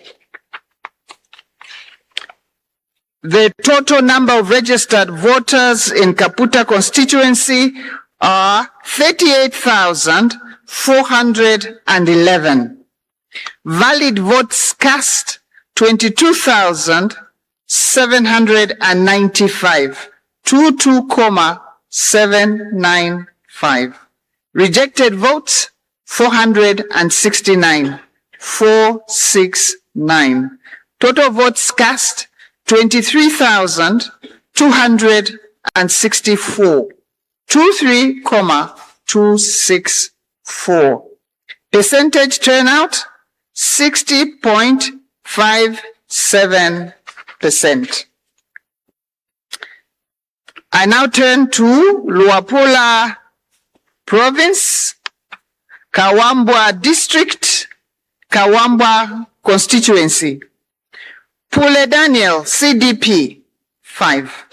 The total number of registered voters in Kaputa constituency are 38,411. Valid votes cast 22,795, 22,795. Rejected votes 469, 469. Total votes cast 23,264, 23,264. Percentage turnout 60.57%. I now turn to Luapula Province, Kawambwa District, Kawambwa Constituency. Pule Daniel, CDP, 5.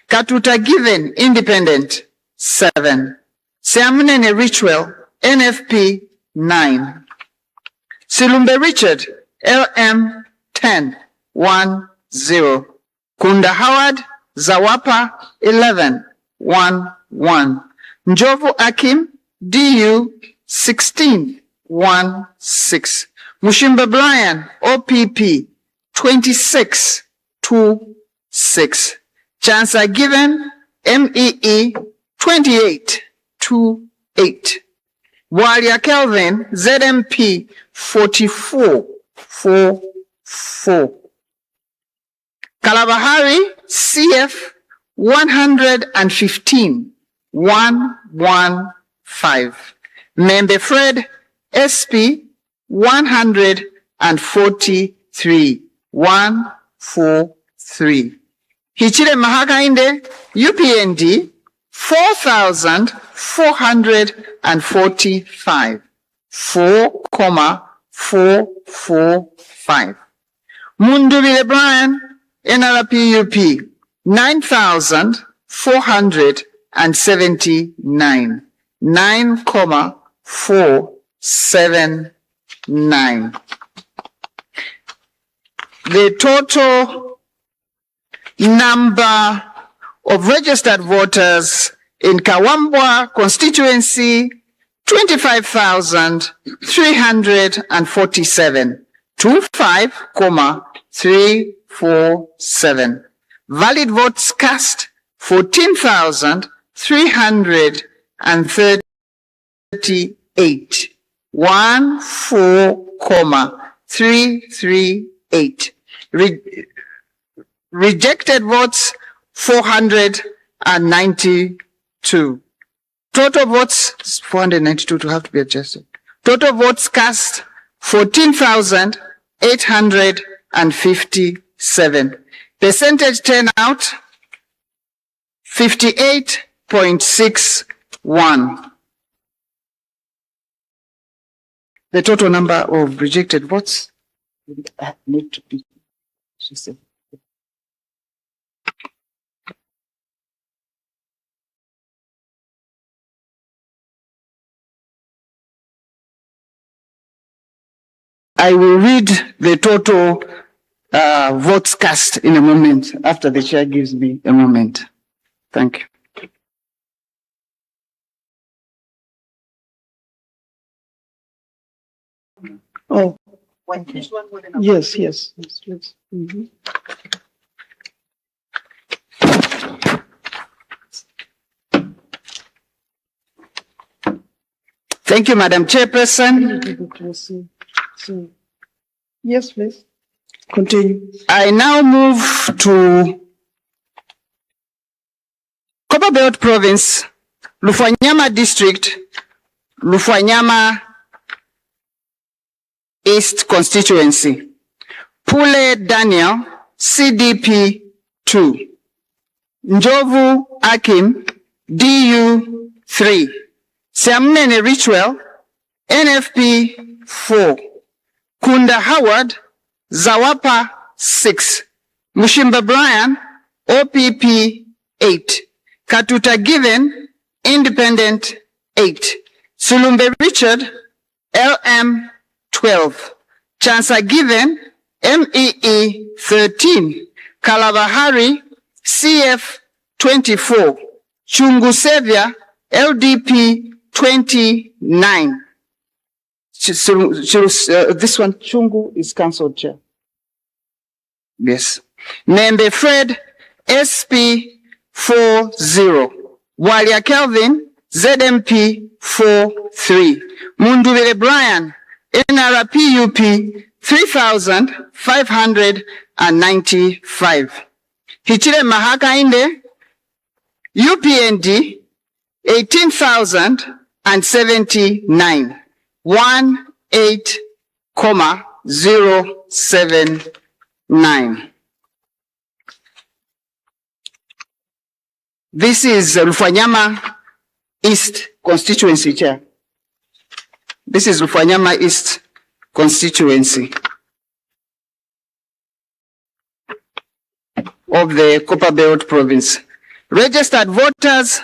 Katuta Given, Independent, 7. Siamunene Richwell, NFP, 9. Silumbe Richard, LM, 10, 1-0. Kunda Howard, Zawapa 11-1-1. Njovu Akim, DU 16-1-6. Mushimba Brian, OPP 26-6. Chancellor Given, MEE 28-8. Walia Kelvin, ZMP 44-4. Kalabahari, CF 115-115. Membe Fred, SP 143-143. Hichire Mahakainde, UPND 4,445. 4,445. Mundubile Brian, NRPUP 9,479. 9,479. The total number of registered voters in Kawambwa constituency 25,347. 25,347. Valid votes cast 14,338. 14,338. Rejected votes 492. Total votes 492 to have to be adjusted. Total votes cast 14,857. Percentage turnout 58.61. The total number of rejected votes need to be. I will read the total votes cast in a moment after the chair gives me a moment. Thank you. Oh, yes. Mm-hmm. Thank you, Madam Chairperson. Yes, please. Continue. I now move to Copperbelt Province, Lufwanyama District, Lufwanyama East Constituency. Pule Daniel, CDP 2. Njovu Akim, DU 3. Siamnene Ritual, NFP 4. Kunda Howard, Zawapa 6. Mushimba Brian, OPP 8. Katuta Given, Independent 8. Sulumbe Richard, LM 12. Chancellor Given, MEE 13. Kalabahari, CF 24. Chungu Sevia, LDP 29. This one, Chungu, is cancelled, Chair. Yes. Membe Fred, SP 40. Walia Kelvin, ZMP 43. Mundubile Brian, NRPUP 3,595. Hichire Mahakainde, UPND 18,079. 18,079. This is Lufwanyama East Constituency, Chair. This is Lufwanyama East Constituency of the Copperbelt Province. Registered voters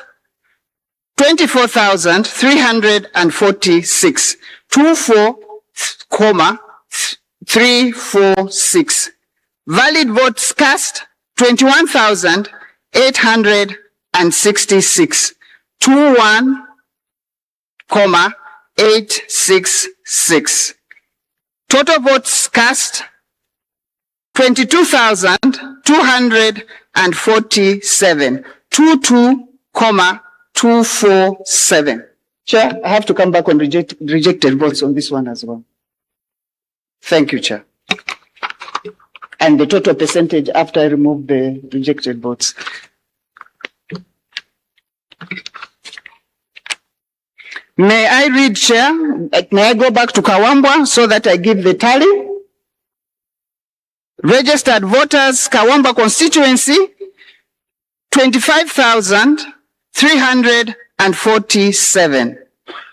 24,346. 24,346. Valid votes cast 21,8 866. 21,866. Total votes cast 22,247. 22,247. Chair, I have to come back on rejected votes on this one as well. Thank you, Chair. And the total percentage after I remove the rejected votes. May I read, Chair? May I go back to Kawambwa so that I give the tally? Registered voters, Kawambwa constituency, 25,347.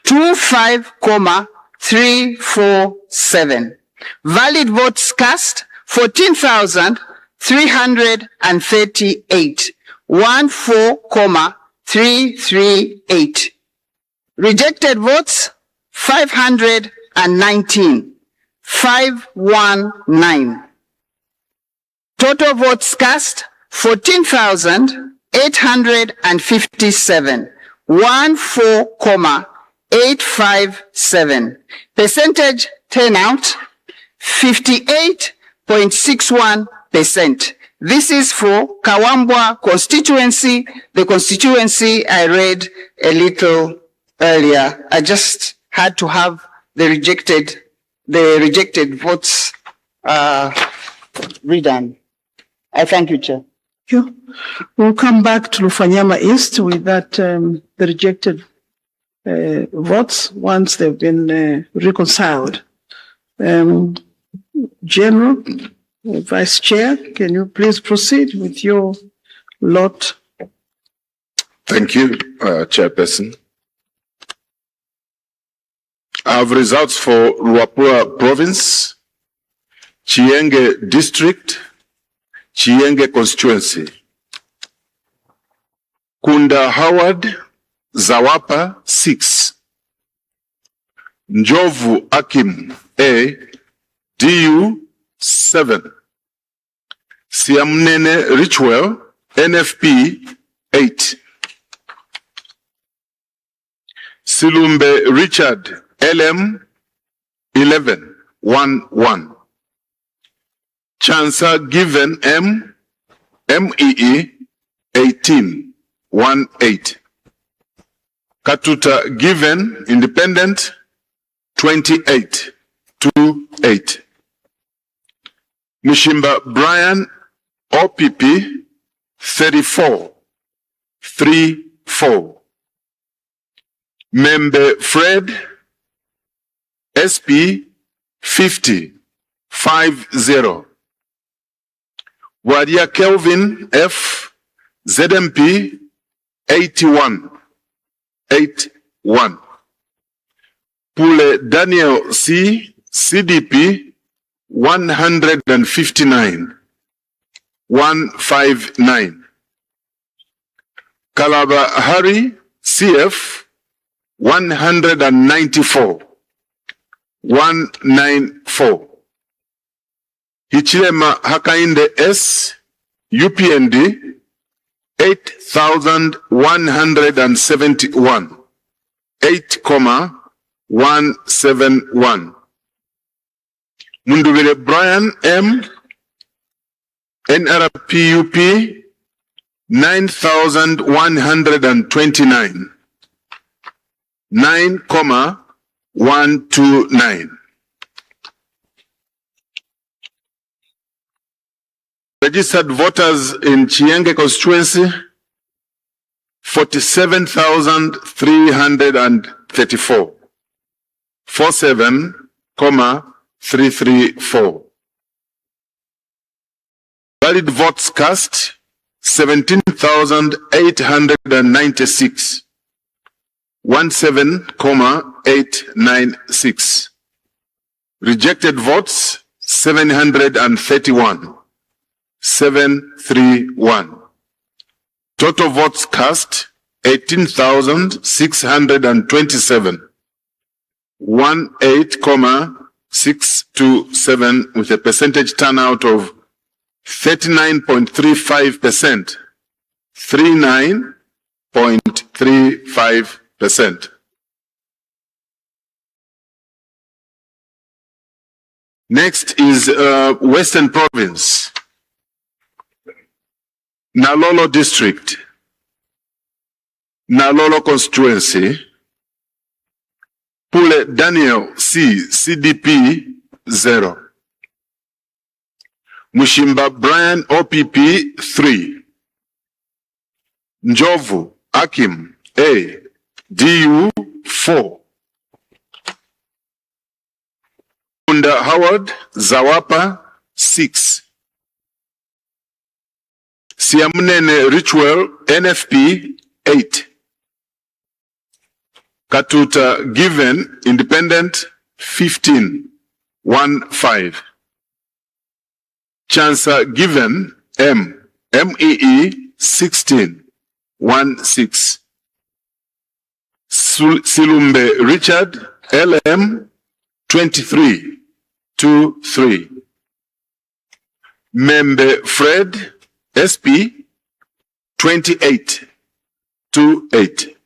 25,347. Valid votes cast, 14,338. 14,338. Rejected votes, 519. 519. Total votes cast, 14,857. 14,857. Percentage turnout, 58.61%. This is for Kawambwa constituency, the constituency I read a little earlier. I just had to have the rejected votes redone. I thank you, Chair. Thank you. We'll come back to Lufanyama East with that, the rejected votes once they've been reconciled. General, Vice Chair, can you please proceed with your lot? Thank you, Chairperson. I have results for Luapula Province, Chienge District, Chienge Constituency. Kunda Howard, Zawapa 6. Njovu Akim A, DU 7. Siamnene Richwell, NFP 8. Silumbe Richard, LM 11, 1. Chansa Given M, MEE 18, 18. Katuta Given Independent 28, 28. Mushimba Brian OPP 34, 34. Membe Fred SP 50, 50. Wadia Kelvin F ZMP 81, 81. Pule Daniel C CDP 159, 159. Kalaba Hari CF 194, 194. Hichilema Hakainde S UPND 8,171, 8,171. Mundubile Brian M NRPUP 9,129, 9,129. Registered voters in Chienge constituency 47,334, 47,334. Valid votes cast 17,896, 17,896. Rejected votes 731, 731. Total votes cast 18,627, 18,627, with a percentage turnout of 39.35%. 39.35%. Next is Western Province, Nalolo District, Nalolo Constituency, Pule Daniel C, CDP 0. Mushimba Brian OPP 3. Njovu Akim A, DU 4. Kunda Howard Zawapa 6. Siamunene Richwell NFP 8. Katuta Given Independent 15 1-5. Chansa Given M MEE 16 1-6. Silumbe Richard LM 23 2-3. Membe Fred SP 28 2-8.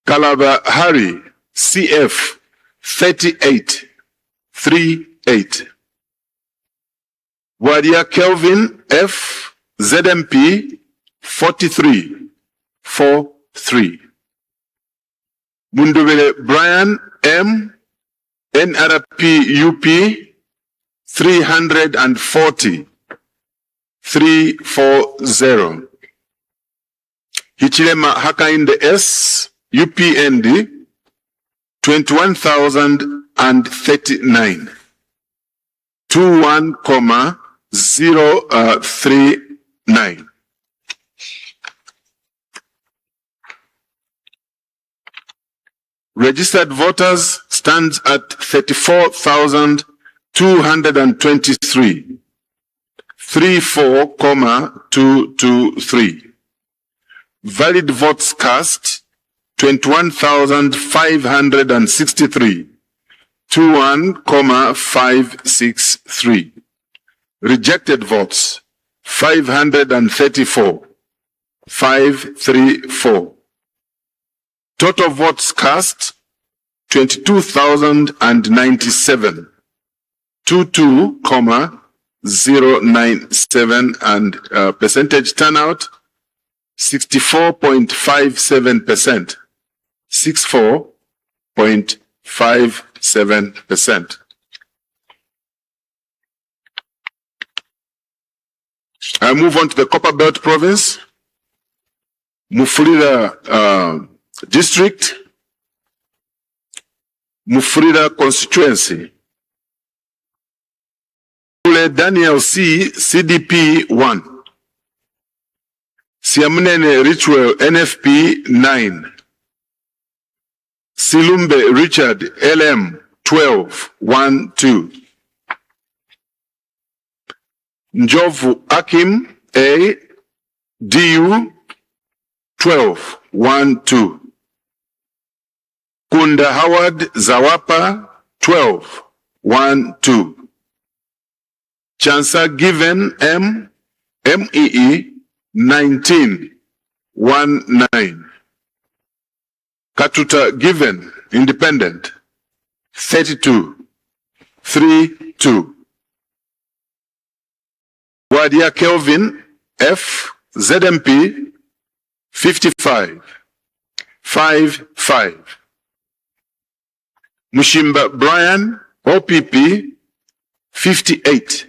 Kalaba Harry CF 38 3-8. Wadia Kelvin F ZMP 43 4-3. Mundubele Brian M NRP UP 340 340. Hichilema Hakainde S UPND 21,039 21,039. Registered voters stands at 34,223. 34,223. Valid votes cast 21,563. 21,563. Rejected votes 534. 534. Total votes cast 22,097. 22,097, and percentage turnout 64.57%. 64.57%. I move on to the Copper Belt Province, Mufulira District, Mufulira Constituency. Daniel C, CDP 1. Siamunene Richwell NFP 9. Silumbe Richard LM 12 1-2. Njovu Akim A DU 12 1-2. Kunda Howard Zawapa 12 1-2. Chansa Given M MEE 19 1-9. Katuta Given Independent 32 3-2. Wadia Kelvin F ZMP 55 5-5. Mushimba Brian OPP 58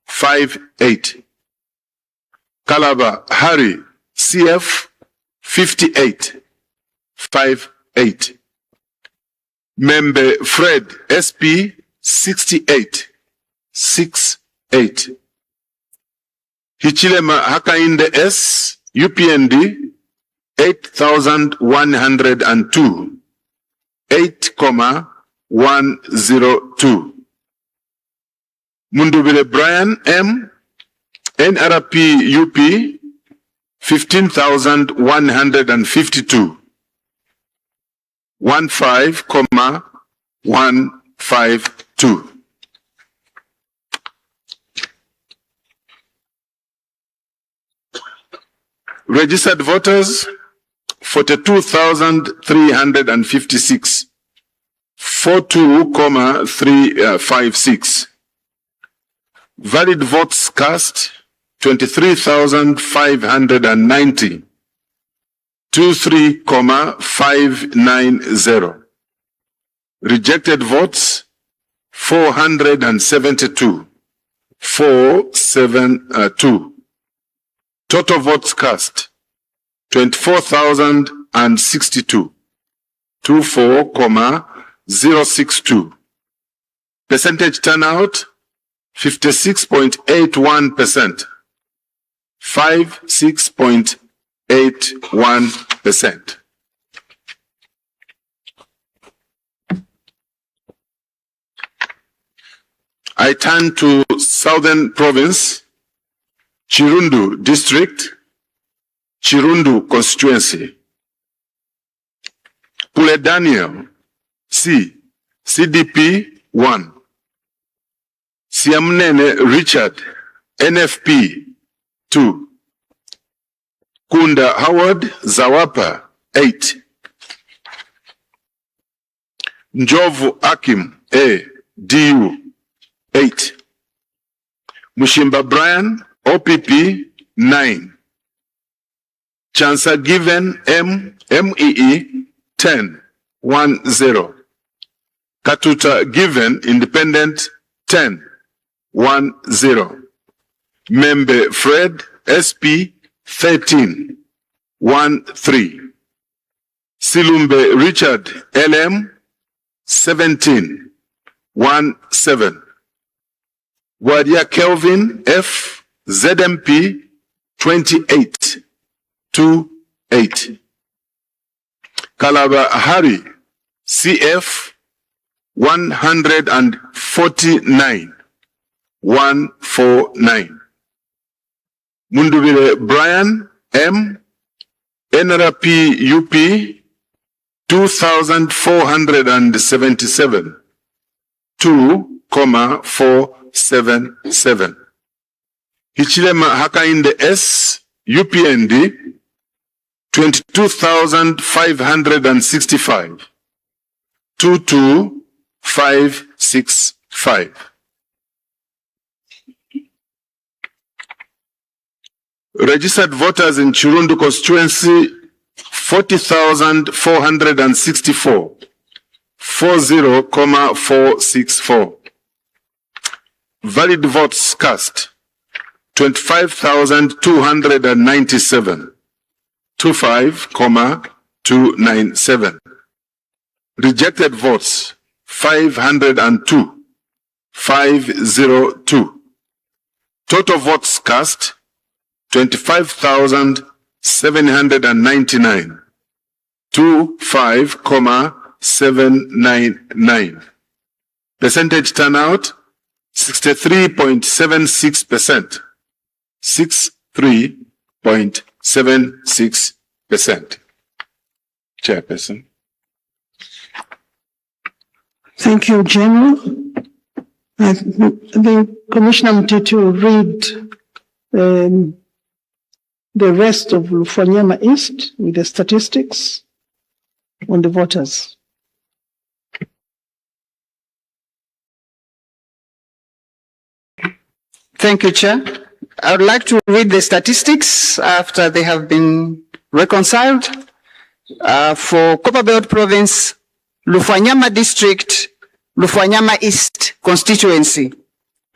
5-8. Kalaba Harry CF 58 5-8. Membe Fred SP 68 6-8. Hichilema Hakainde S UPND 8,102 8,102. Mundubile Brian M NRP UP 15,152 15,152. Registered voters, 42,356. 42,356. Valid votes cast, 23,590. 23,590. Rejected votes, 472. 472. Total votes cast, 24,062. 24,062. Percentage turnout, 56.81%. 56.81%. I turn to Southern Province, Chirundu District, Chirundu Constituency. Pule Daniel, C. CDP 1. Siamnene Richard, NFP 2. Kunda Howard Zawapa 8. Njovu Akim A. DU 8. Mushimba Brian OPP 9. Chancer Given MEE 10 10. Katuta Given Independent 10 10. Membe Fred SP 13 13. Silumbe Richard LM 17 17. Wadia Kelvin F ZMP 28 28. Kalaba Hari CF 149 149. Mundubile Brian M NRP UP 2,477 2,477. Hichilema Hakainde S UPND 22,565 22565. Registered voters in Chirundu constituency 40,464 40,464. Valid votes cast 25,297 25,297. Rejected votes 502 502. Total votes cast 25,799 25,799. Percentage turnout 63.76%. 63.76%. Chairperson. Thank you, General. I think Commissioner Mtiti will read the rest of Lufwanyama East with the statistics on the voters. Thank you, Chair. I would like to read the statistics after they have been reconciled. For Copperbelt Province, Lufwanyama District, Lufwanyama East constituency.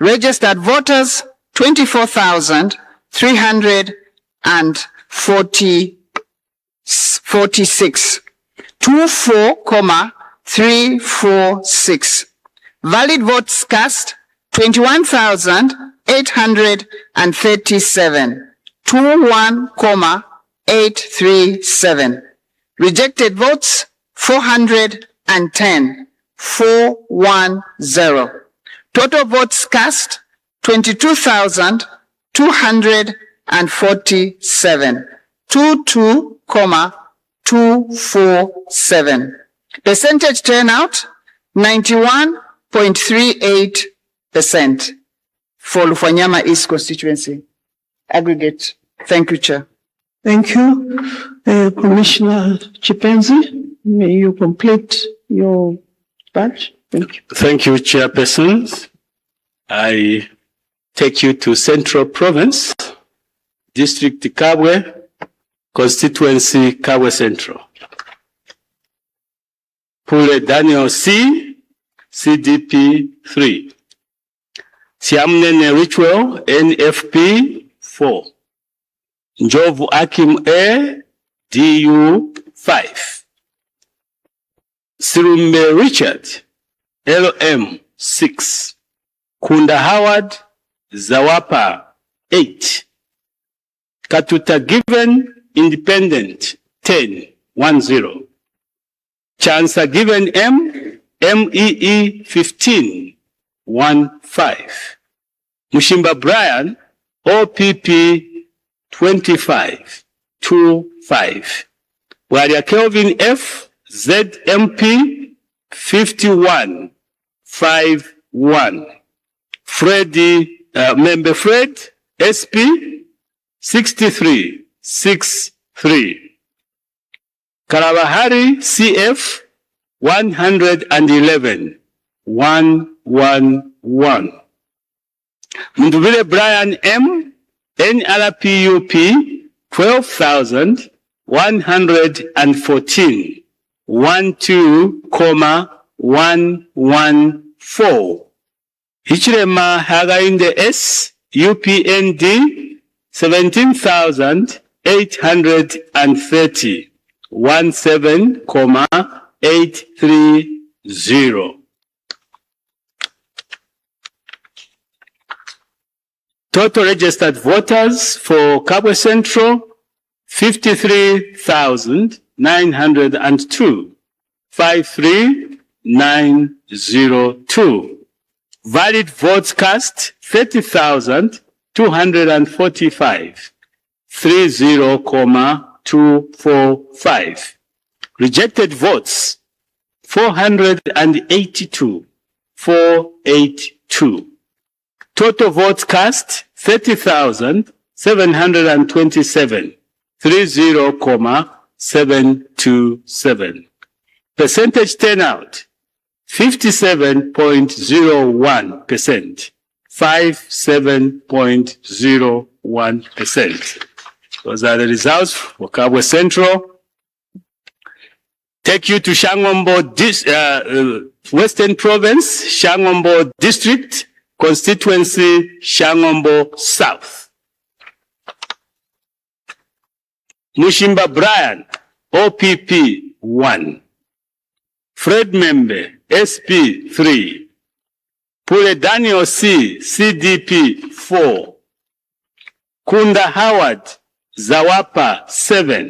Registered voters, 24,346. 24,346. Valid votes cast, 21,837. 21,837. Rejected votes, 410. 410. Total votes cast, 22,247. 22,247. Percentage turnout, 91.38% for Lufwanyama East constituency. Aggregate. Thank you, Chair. Thank you. Commissioner Chipenzi, may you complete your batch. Thank you. Thank you, Chairperson. I take you to Central Province, District Kabwe, Constituency Kabwe Central. Pule Daniel C, CDP 3. Siamnene Ritual, NFP 4. Njovu Akim A, DU 5. Sirumbe Richard, LM 6. Kunda Howard, Zawapa 8. Katuta Given, Independent 10, 1-0. Chancer Given M, MEE 15, 1-5. Mushimba Brian, OPP 25, 2-5. Waria Kelvin F, ZMP 51, 5-1. Freddy, Member Fred, SP 63, 6-3. Karavahari CF 111, 1-1-1. Munduvile Brian M, NRPUP 12,114, 12,114. Hichirema Hagainde S, UPND 17,830, 17,830. Total registered voters for Kabwe Central, 53,902, 53,902. Valid votes cast, 30,245, 30,245. Rejected votes, 482, 482. Total votes cast, 30,727, 30,727. Percentage turnout, 57.01%, 57.01%. Those are the results for Kabwe Central. Take you to Shangombo, Western Province, Shangombo District, Constituency, Shangombo South. Mushimba Brian, OPP 1. Fred Membe, SP 3. Pule Daniel C, CDP 4. Kunda Howard, Zawapa 7.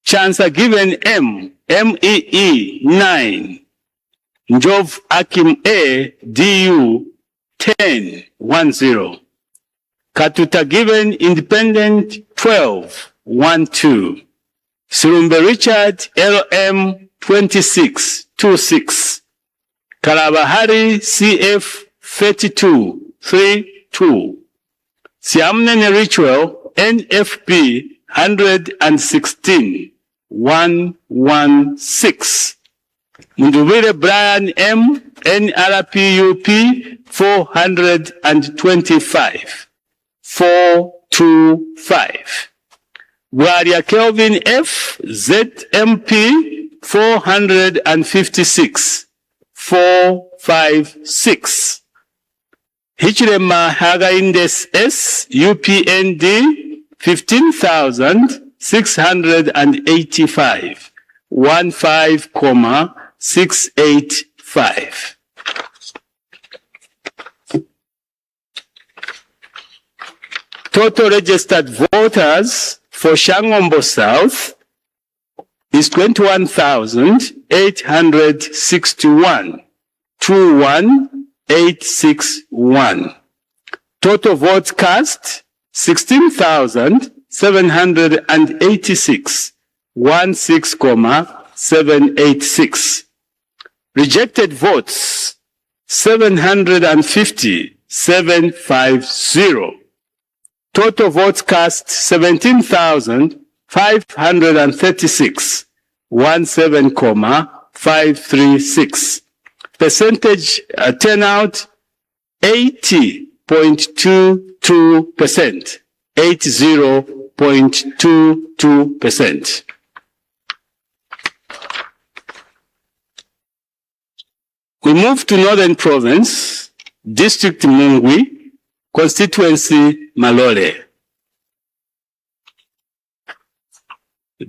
Chancer Given M, MEE 9. Njov Akim A, DU 10, 1-0. Katuta Given Independent 12, 1-2. Sirumbe Richard LM 26, 2-6. Kalabahari CF 32, 3-2. Siamnene Ritual NFP 116, 1-1-6. Munduvire Brian M, NRPUP 425, 425. Waria Kelvin F, ZMP 456, 456. Hichirema Hagaindes S, UPND 15,685, 15,685. Total registered voters for Shangombo South is 21,861, 21,861. Total votes cast, 16,786, 16,786. Rejected votes, 750, 750. Total votes cast 17,536. 17,536. Percentage turnout 80.22%. 80.22%. We move to Northern Province, District Mungwi, Constituency Malole.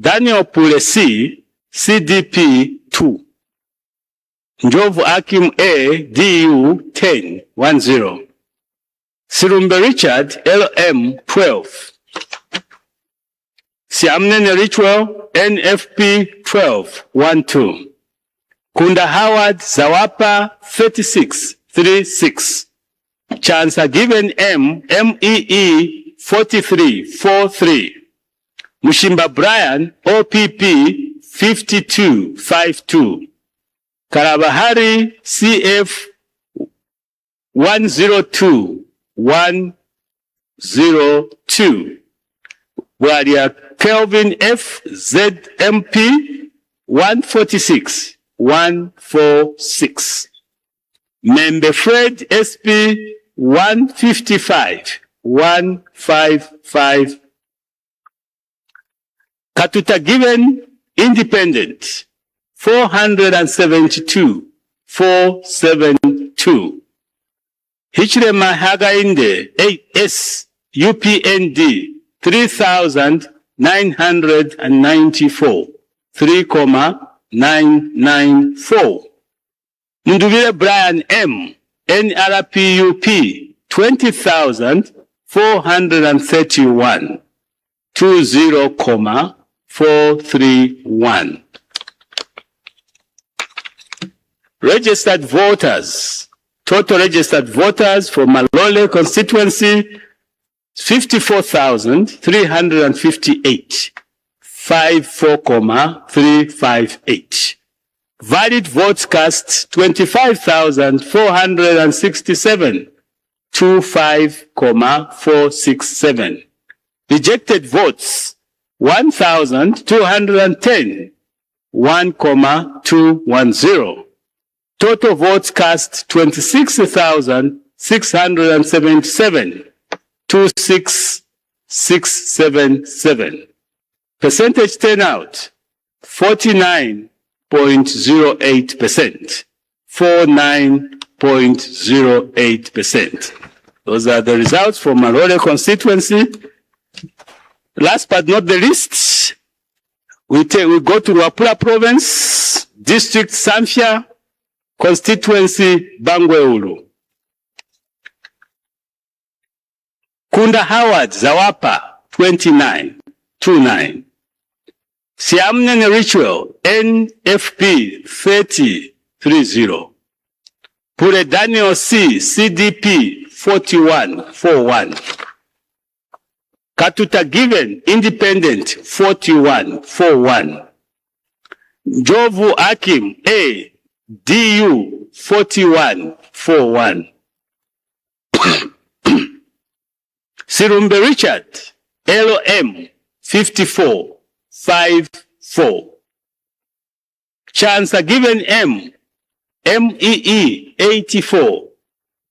Daniel Pulesi, CDP 2. Njovu Akim A, DU 10, 10. Sirumbe Richard, LM 12. Siamnene Richwell, NFP 12, 12. Kunda Howard Zawapa 36, 36. Chancer Given M, MEE 43, 43. Mushimba Brian, OPP 52, 52. Karabahari CF 102, 102. Waria Kelvin F, ZMP 146, 146. Member Fred SP 155, 155. Katuta Given Independent 472, 472. Hichrema Hagainde 8S UPND 3,994, 3,994. Nduvile Brian M, NRPUP 20,431, 20,431. Registered voters. Total registered voters for Malole constituency 54,358. 54,358. Valid votes cast 25,467. 25,467. Rejected votes 1,210. 1,210. Total votes cast 26,677. 26,677. Percentage turnout 49.08%. 49.08%. Those are the results for Malole constituency. Last but not the least, we go to Wapula province, district Samfya, constituency Bangweulu. Kunda Howard Zawapa 29, 29. Siamnene Ritual NFP 30, 30. Pure Daniel C CDP 41, 41. Katuta Given Independent 41, 41. Njovu Akim A DU 41, 41. Sirumbe Richard LM 54, 54. Chancer Given M MEE 84,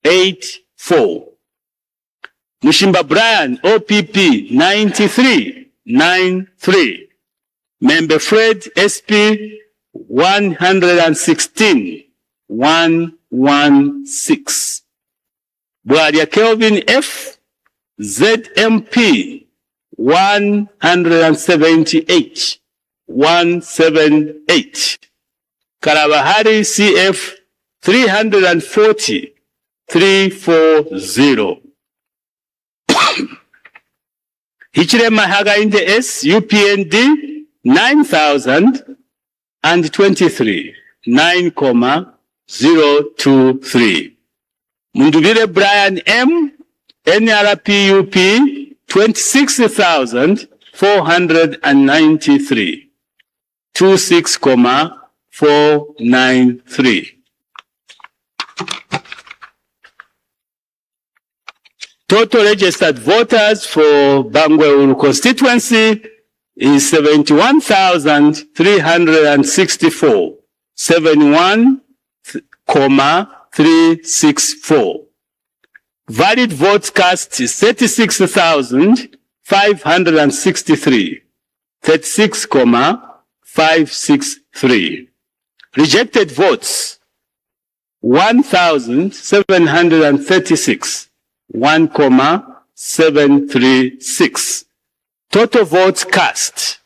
84. Mushimba Brian OPP 93, 93. Member Fred SP 116, 116. Bwaria Kelvin F ZMP 178, 178. Karabahari CF 340, 340. Hichirema Hagainde S UPND 9,023, 9,023. Mundubire Brian M NRPUP 26,493, 26,493. Total registered voters for Bangweulu constituency is 71,364. 71,364. Valid votes cast is 36,563. 36,563. Rejected votes 1,736. 1,736. Total votes cast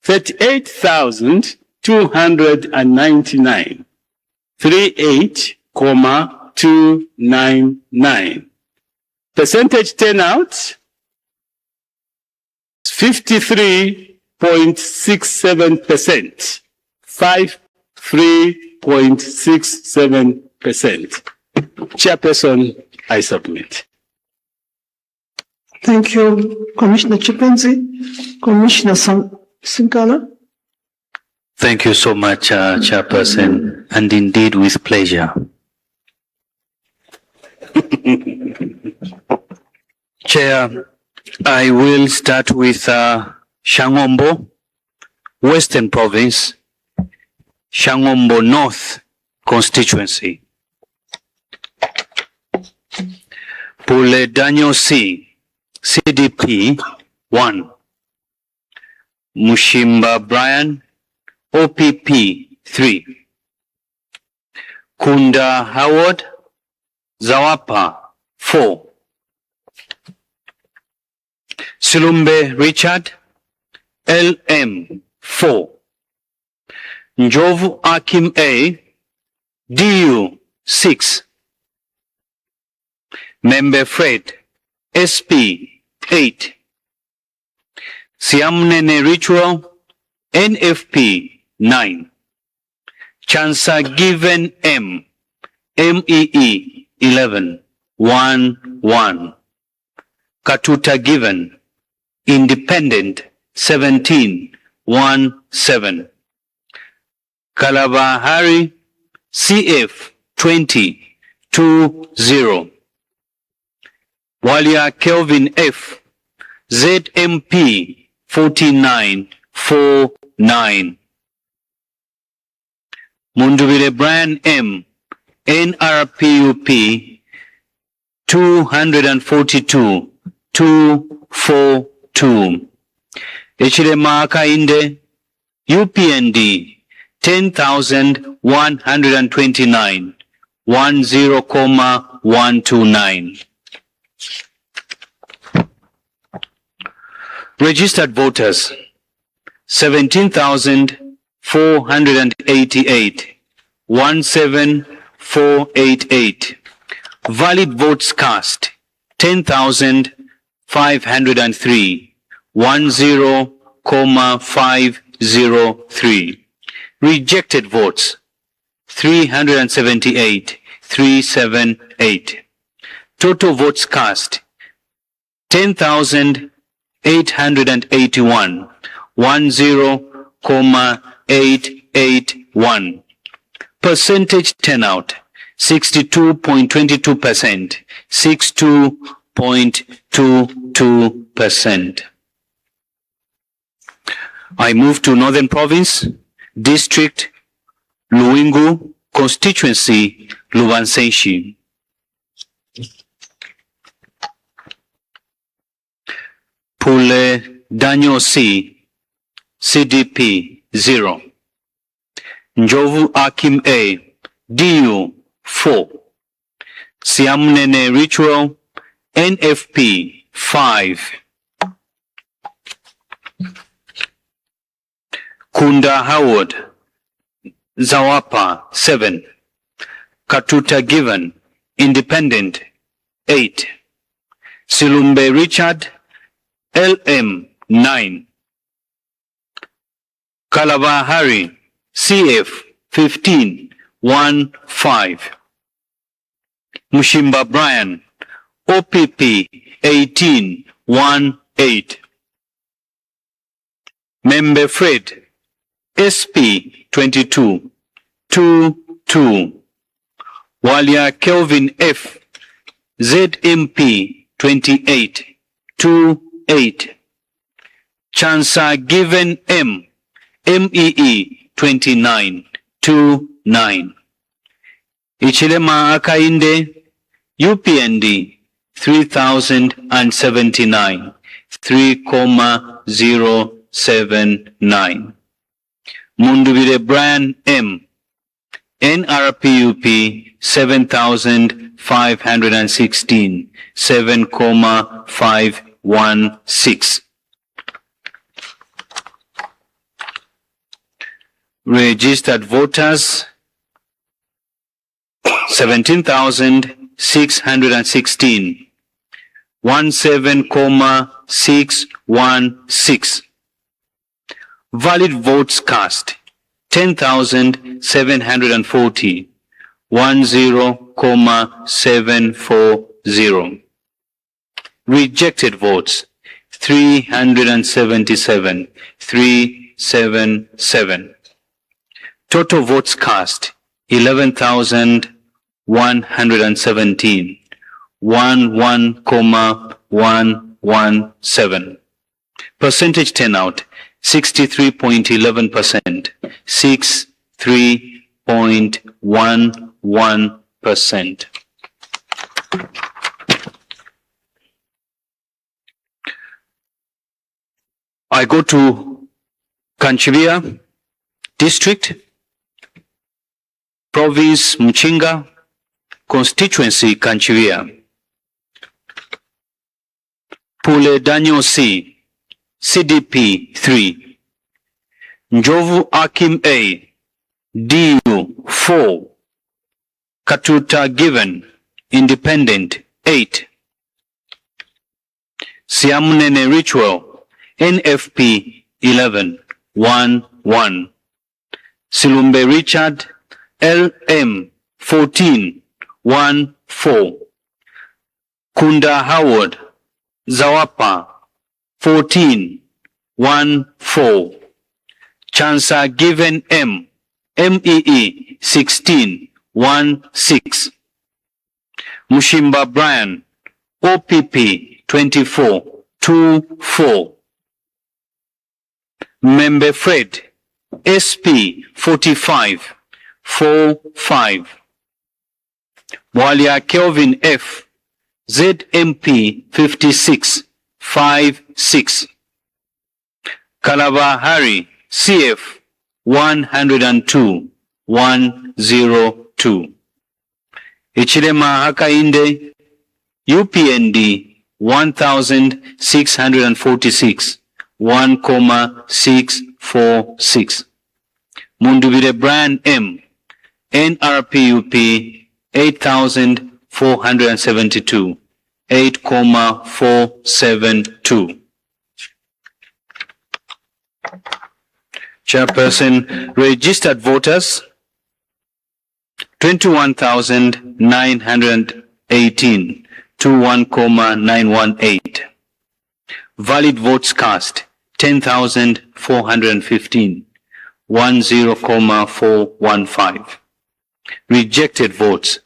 38,299. 38,299. Percentage turnout 53.67%. 53.67%. Chairperson, I submit. Thank you, Commissioner Chipenzi. Commissioner Sinkala. Thank you so much, Chairperson, and indeed with pleasure. Chair, I will start with Shangombo, Western Province, Shangombo North constituency. Pule Daniel C, CDP 1. Mushimba Brian, OPP 3. Kunda Howard, Zawapa 4. Silumbe Richard, LM 4. Njovu Akim A, DU 6. Member Fred, SP 8. Siamnene Ritual, NFP 9. Chansa Given M, MEE 11, 1, 1. Katuta Given, Independent 17, 1, 7. Kalabahari, CF 20, 2, 0. Walia Kelvin F, ZMP 49, 4, 9. Mundubile Brian M, NRPUP 242, 2, 4, 2. Echilema Kainde, UPND 10,129, 10,129. Registered voters 17,488, 17,488. Valid votes cast 10,503, 10,503. Rejected votes 378, 378. Total votes cast 10,881, 10,881. Percentage turnout 62.22%, 62.22%. I move to Northern Province, District Luingu, Constituency Lubansenshi. Pule Daniel C, CDP 0. Njovu Akim A, DU 4. Siamnene Ritual, NFP 5. Kunda Howard, Zawapa 7. Katuta Given, Independent 8. Silumbe Richard, LM 9. Kalabahari, CF 15, 1, 5. Mushimba Brian, OPP 18, 1, 8. Member Fred, SP 22, 2, 2. Walia Kelvin F, ZMP 2828. Chansa given M, MEE 2929. Ichilema Akainde, UPND 3079, 3,079. Mundubire Brian M, NRPUP 7,516, 7,516. Registered voters 17,616, 17,616. Valid votes cast 10,740, 10,740. Rejected votes 377, 377. Total votes cast 11,117, 11,117. Percentage turnout 63.11%, 63.11%. I go to Kanchivia District, Province Mchinga, Constituency Kanchivia. Pule Daniel C, CDP 3. Njovu Akim A, DU 4. Katuta Given, Independent 8. Siamnene Ritual, NFP 11, 1-1. Silumbe Richard, LM 14, 1-4. Kunda Howard, Zawapa 14, 1-4. Chansa Given M, MEE 16, 1-6. Mushimba Brian, OPP 24, 2-4. Member Fred, SP 45, 4-5. Walia Kelvin F, ZMP 56, 5-6. Kalaba Harry, CF 102, 102. Ichilema Hakainde, UPND 1,646, 1,646. Mundubire Brian M, NRPUP 8,472, 8,472. Chairperson, registered voters 21,918, 21,918. Valid votes cast 10,415, 10,415. Rejected votes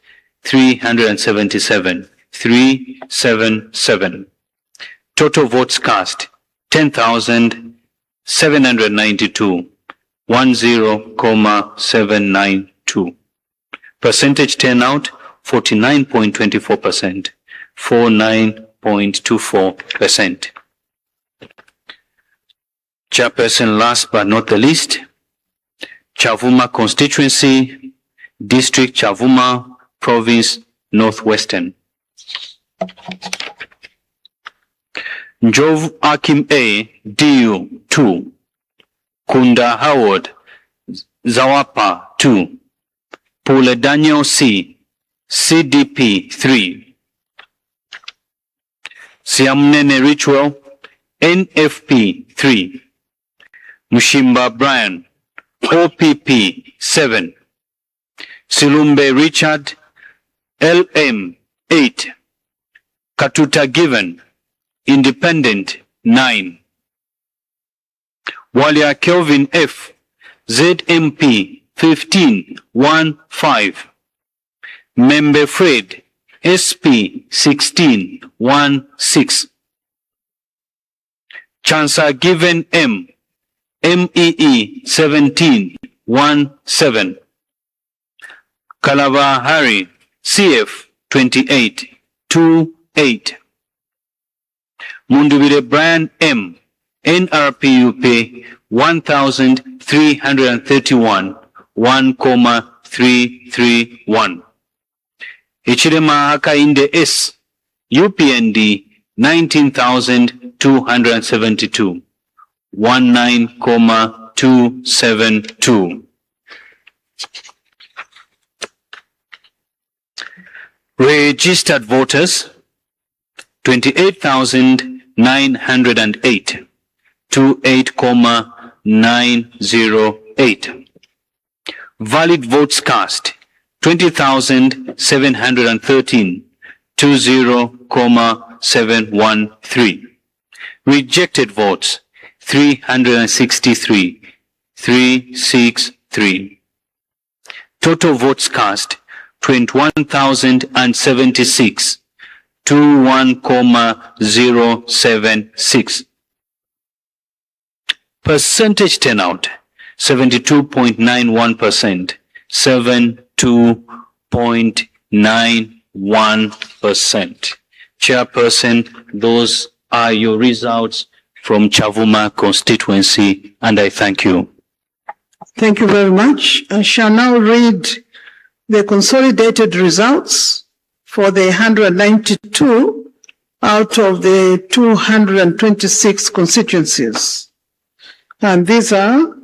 377, 377. Total votes cast 10,792, 10,792. Percentage turnout 49.24%, 49.24%. Chairperson, last but not the least, Chavuma Constituency, District Chavuma, Province Northwestern. Njov Akim A, DU 2. Kunda Howard, Zawapa 2. Pule Daniel C, CDP 3. Siamnene Ritual, NFP 3. Mushimba Brian, OPP 7. Silumbe Richard, LM 8. Katuta Given, Independent 9. Walia Kelvin F, ZMP 15, 1-5. Member Fred, SP 1616. Chancellor given M, MEE 1717. Kalabahari CF 2828. Mundubire Brian M, NRPUP 1331 1,331. Ichirema Hakainde S, UPND 19,272 19,272. Registered voters 28,908 28,908. Valid votes cast 20,713 20,713. Rejected votes 363 363. Total votes cast 21,076 21,076. Percentage turnout 72.91%, 72.91%. Chairperson, those are your results from Chavuma constituency, and I thank you. Thank you very much. I shall now read the consolidated results for the 192 out of the 226 constituencies. And these are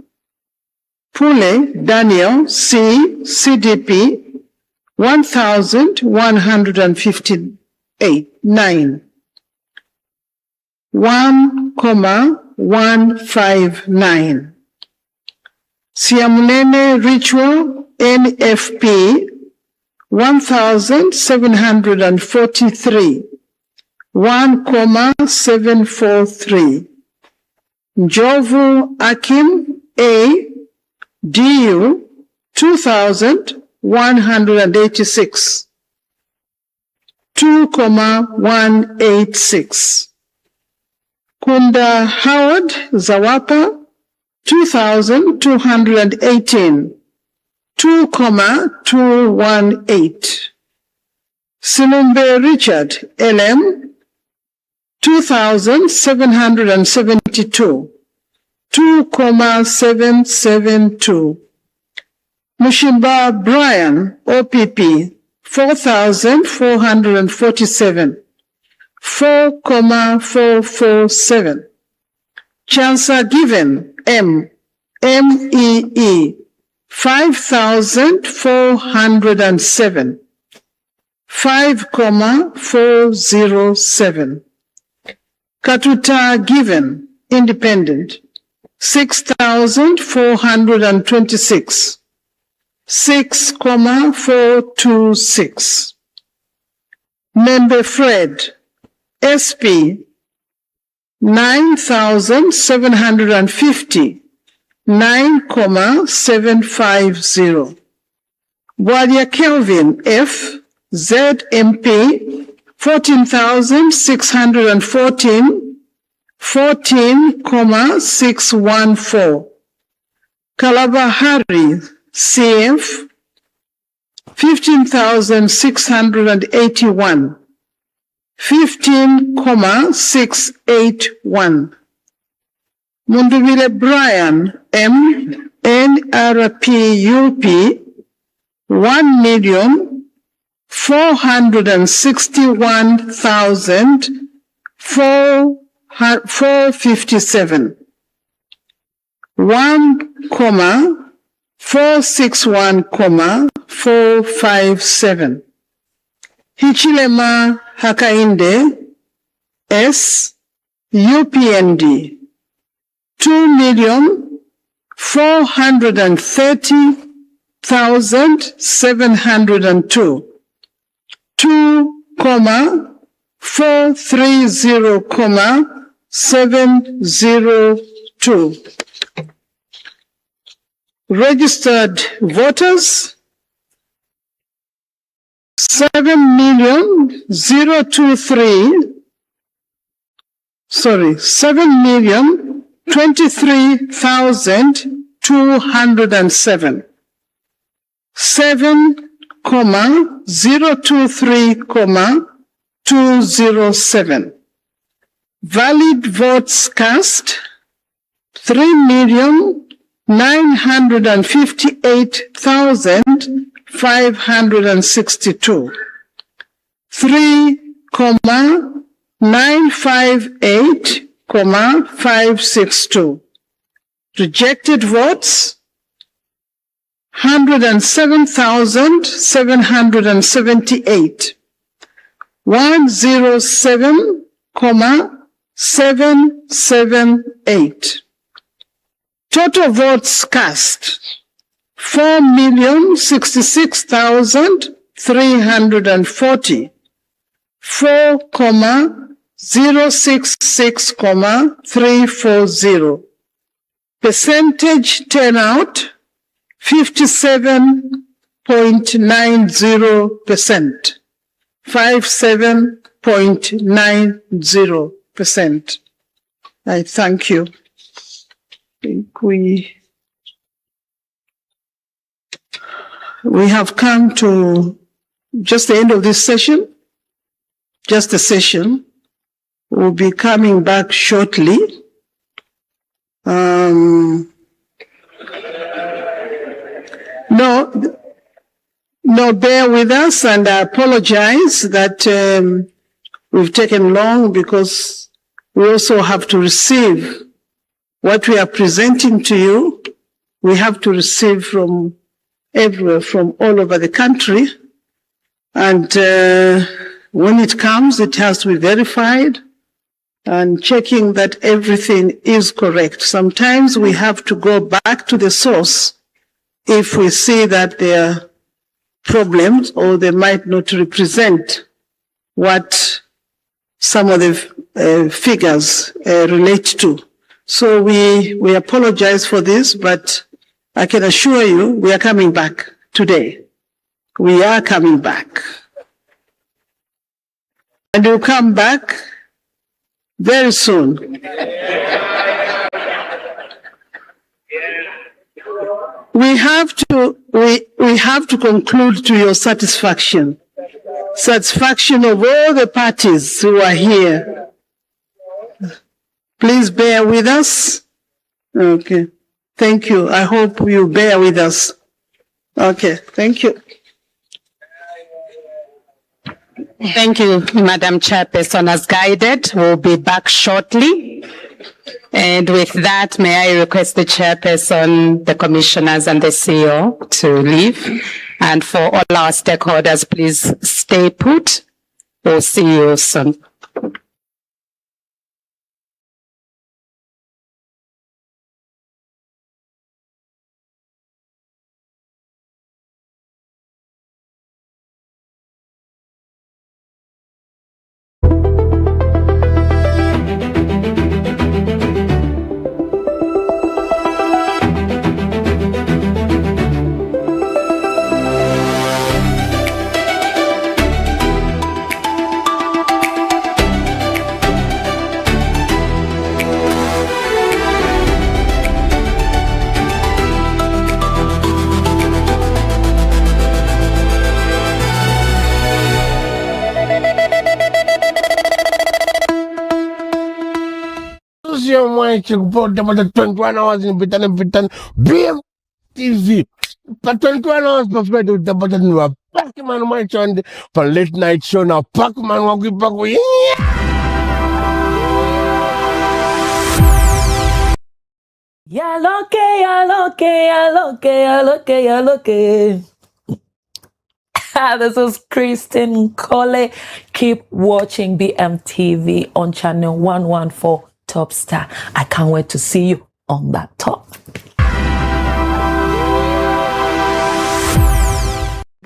Pule Daniel C, CDP 1,159, 1,159. Siamunene Ritual NFP 1,743, 1,743. Njovu Akim A, DU 2,186, 2,186. Kunda Howard Zawapa 2,218, 2,218. Silumbe Richard LM 2,772, 2,772. Mushimba Brian OPP 4,447, 4,447. Chancellor given M, MEE 5,407, 5,407. Katuta given independent 6,426, 6,426. Member Fred SP 9,750, 9,750. Bwadia Kelvin F ZMP 14,614, 14,614. Kalabahari CF 15,681, 15,681. Mundubile Brian M NRPUP 1,461,457, 1,461,457. Hichilema Hakainde S UPND 2,430,702, 2,430,702. Registered voters 7,023,207. 7,023,207. Valid votes cast 3,958,562. 3,958,562. Rejected votes 107,778. 107,778. Total votes cast 4,066,340. 4,066,340. Percentage turnout 57.90%. 57.90%. I thank you. I think we have come to just the end of this session. Just a session. We'll be coming back shortly. No, bear with us, and I apologize that we've taken long, because we also have to receive what we are presenting to you. We have to receive from everywhere, from all over the country. And when it comes, it has to be verified and checking that everything is correct. Sometimes we have to go back to the source if we see that there are problems or they might not represent what some of the figures relate to. So we apologize for this, but I can assure you we are coming back today. We are coming back. And we'll come back very soon. We have to conclude to your satisfaction of all the parties who are here. Please bear with us. Okay. Thank you. I hope you bear with us. Okay. Thank you. Thank you, Madam Chairperson. As guided, we'll be back shortly. And with that, may I request the Chairperson, the Commissioners, and the CEO to leave. And for all our stakeholders, please stay put. We'll see you soon. About 21 hours in Britain, BMTV. For 21 hours, perfect with the button. You are back, man, my channel for late night show. Now, pack, man, walk back. Ya lo que. This is Christine Cole. Keep watching BMTV on channel 114 Top Star. I can't wait to see you on that top.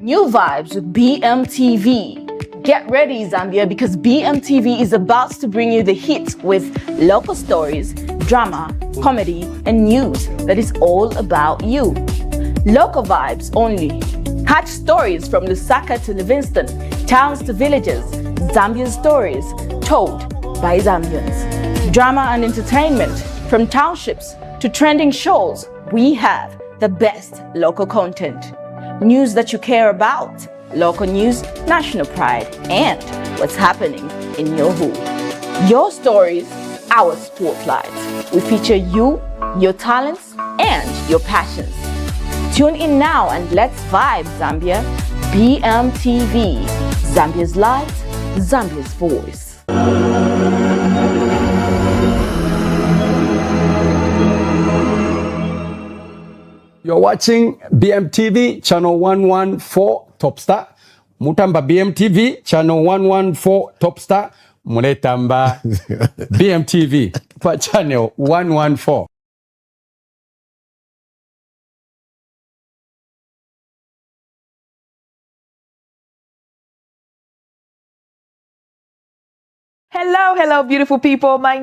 New vibes with BMTV. Get ready, Zambia, because BMTV is about to bring you the hits with local stories, drama, comedy, and news that is all about you. Local vibes only. Catch stories from Lusaka to Livingston, towns to villages, Zambia's stories told by Zambians. Drama and entertainment, from townships to trending shows, we have the best local content. News that you care about, local news, national pride, and what's happening in your hood. Your stories, our spotlight. We feature you, your talents, and your passions. Tune in now and let's vibe, Zambia. BMTV, Zambia's light, Zambia's voice. You're watching BMTV channel 114 Top Star. Mutamba BMTV channel 114 Top Star. Muletamba BMTV for channel 114. Hello, beautiful people. My